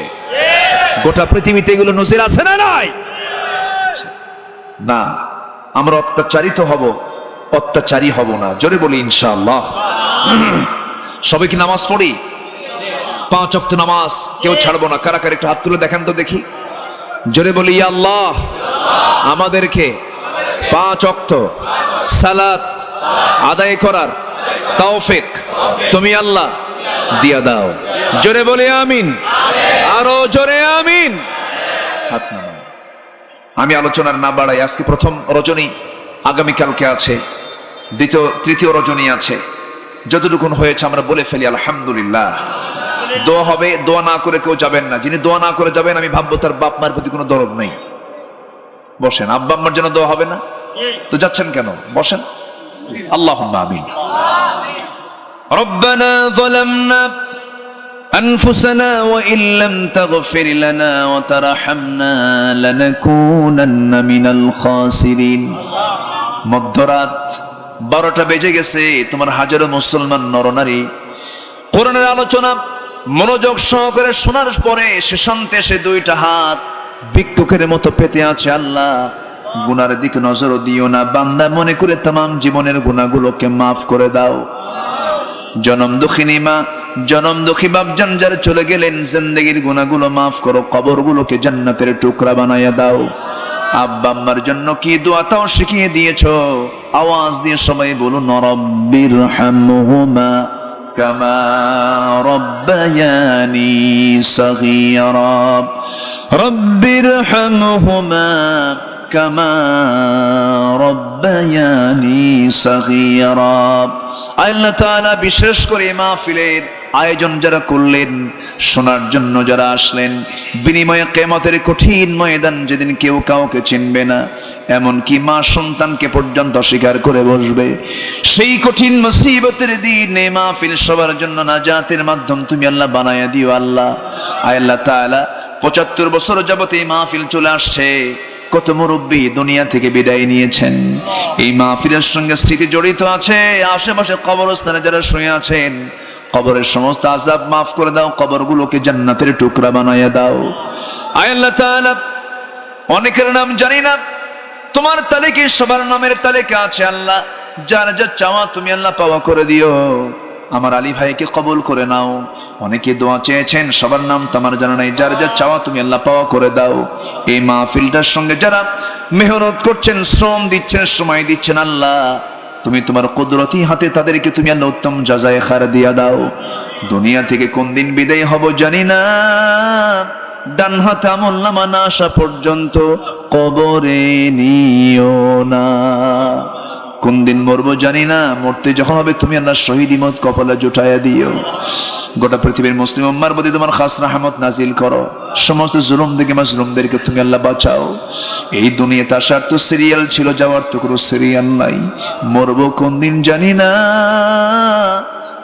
গোটা পৃথিবীতে এগুলো নজির আছে না নাই? না, আমরা অত্যাচারিত হব, অত্যাচারী হব না, জোরে বলি ইনশাআল্লাহ। সবাই কি নামাজ পড়ি? 5 ওয়াক্ত নামাজ কেউ ছাড়বো না। কারা কারা একটু হাত তুলে দেখেন তো দেখি, জোরে বলি ইয়া আল্লাহ, আমাদেরকে 5 ওয়াক্ত সালাত আদায় করার তৌফিক তুমি আল্লাহ দিয়া দাও। জোরে বলি আমিন, আরো জোরে আমিন। হাত নামান। আমি আলোচনার না বাড়াই, আজকে প্রথম রজনী, আগামীকালকে আছে তৃতীয় রজনী আছে। যতটুকুন হয়েছে আমরা বলে ফেলি আলহামদুলিল্লাহ। দোয়া হবে, দোয়া না করে কেউ যাবেন না। যিনি দোয়া না করে যাবেন, আমি ভাববো তার বাপ মার প্রতি কোনো দরদ নেই। বসেন, আব্বা আম্মার জন্য দোয়া হবে না তো যাচ্ছেন কেন? বসেন। আল্লাহুম্মা আমিন। রব্বানা যালামনা أنفسنا وإن لم تغفر لنا وترحمنا لنكونن من الخاسرين। মধ্যরাত 12টা বেজে গেছে, তোমার হাজারো মুসলমান নরনারী কোরআনের আলোচনা মনোযোগ সহকারে শোনার পরে শেষান্তে সে 2টা হাত ভিক্ষুকের মতো পেতে আছে। আল্লাহ, গুনার দিকে নজর দিও না, বান্দা মনে করে তামাম জীবনের গুনাহগুলোকে মাফ করে দাও। জনম দুঃখিনী মা, জনম দুঃখী বাপজান যারা চলে গেলেন, জিন্দেগির গুনাহগুলো মাফ করো, কবরগুলোকে জান্নাতের টুকরা বানাইয়া দাও। আব্বা আম্মার জন্য কি দোয়া তাও শিখিয়ে দিয়েছো, আওয়াজ দিয়ে সবাই বলুন রব্বিরহামহুমা কামা রব্বায়ানি সগীরা, রব্বিরহামহুমা কামা রব্বায়ানি সগীরা। আল্লাহ তাআলা বিশেষ করে মাহফিলের আয়োজন যারা করলেন, শোনার জন্য যারা আসলেন, বিনিময়ে কিয়ামতের কঠিন ময়দান যেদিন কেউ কাউকে চিনবে না, এমনকি মা সন্তানকে পর্যন্ত স্বীকার করে বসবে, সেই কঠিন মুসিবতের দিনে মাহফিল সবার জন্য নাজাতের মাধ্যম তুমি আল্লাহ বানায়া দিও। আল্লাহ, আল্লাহ তাআলা 75 বছর যাবত এই মাহফিল চলে আসছে। কত মুরব্বী দুনিয়া থেকে বিদায় নিয়েছেন, এই মাহফিলের সঙ্গে স্মৃতি জড়িত আছে। আশেপাশে কবরস্থানে যারা শুয়ে আছেন, কবরের সমস্ত আযাব মাফ করে দাও, কবরগুলোকে জান্নাতের টুকরা বানায়া দাও। আয় আল্লাহ তাআলা, অনেকের নাম জানি না, তোমার তালিকায় সবার নামের তালিকা আছে। আল্লাহ, যার যা চাওয়া তুমি আল্লাহ পাওয়া করে দিও। আমার আলী ভাইকে কবুল করে নাও। অনেকে দোয়া চেয়েছেন, সবার নাম তোমার জানা নাই, যার যা চাওয়া তুমি আল্লাহ পাওয়া করে দাও। এই মাহফিলটার সঙ্গে যারা মেহনত করছেন, শ্রম দিচ্ছেন, সময় দিচ্ছেন, আল্লাহ তুমি তোমার কুদরতি হাতে তাদেরকে তুমি আল্লাহ উত্তম জাযায়ে খায়র দিয়া দাও। দুনিয়া থেকে কোন দিন বিদায় হব জানি না, ডান হাতে আমলনামা না আসা পর্যন্ত কবরে নিও না। কোন দিন মরবো জানি না, মরতে যখন হবে তুমি আল্লাহ শহীদি মত কপালে জুটাইয়া দিও। গোটা পৃথিবীর মুসলিম উম্মার প্রতি তোমার খাস রহমত নাজিল করো। সমস্ত জুলুম থেকে মাজলুমদেরকে তুমি আল্লাহ বাঁচাও। এই দুনিয়াতে আসার তো সিরিয়াল ছিল, যাওয়ার তো কোনো সিরিয়াল নাই। মরবো কোন দিন জানি না,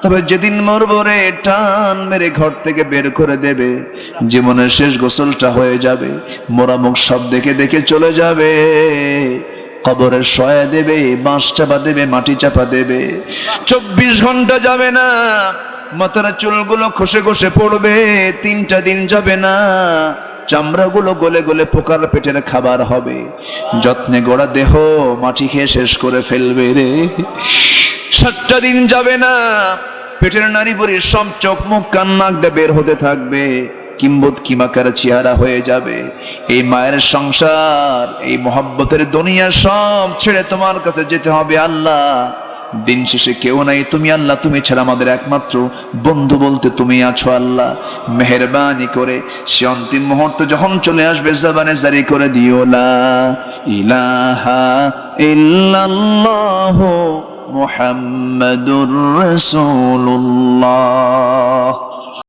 তবে যেদিন মরবো রে, টান মেরে ঘর থেকে বের করে দেবে, জীবনের শেষ গোসলটা হয়ে যাবে, মোরা মুখ সব দেখে দেখে চলে যাবে। কবরে শোয়া দেবে, বাঁশ চাপা দেবে, মাটি চাপা দেবে। 24 ঘন্টা যাবে না, মাথার চুলগুলো খসে খসে পড়বে। 3টা দিন যাবে না, চামড়াগুলো গলে গলে পোকার পেটের খাবার হবে। যত্নে গড়া দেহ মাটি খেয়ে শেষ করে ফেলবে রে। 7টা দিন যাবে না, পেটের নাড়ি ভরি সব চোখ মুখ কান নাক দিয়ে বের হতে থাকবে। কিম্বত কিমাকার চেহারা হয়ে যাবে। এই মায়ের সংসার, এই মহব্বতের দুনিয়া সব ছেড়ে তোমার কাছে যেতে হবে আল্লাহ। দিন শেষে কেউ নাই, তুমি আল্লাহ, তুমি ছাড়া আমাদের একমাত্র বন্ধু বলতে তুমি আছো আল্লাহ। মেহেরবানি করে সে অন্তিম মুহূর্ত যখন চলে আসবে, জবানে জারি করে দিও লা ইলাহা ইল্লাল্লাহু মুহাম্মাদুর রাসূলুল্লাহ।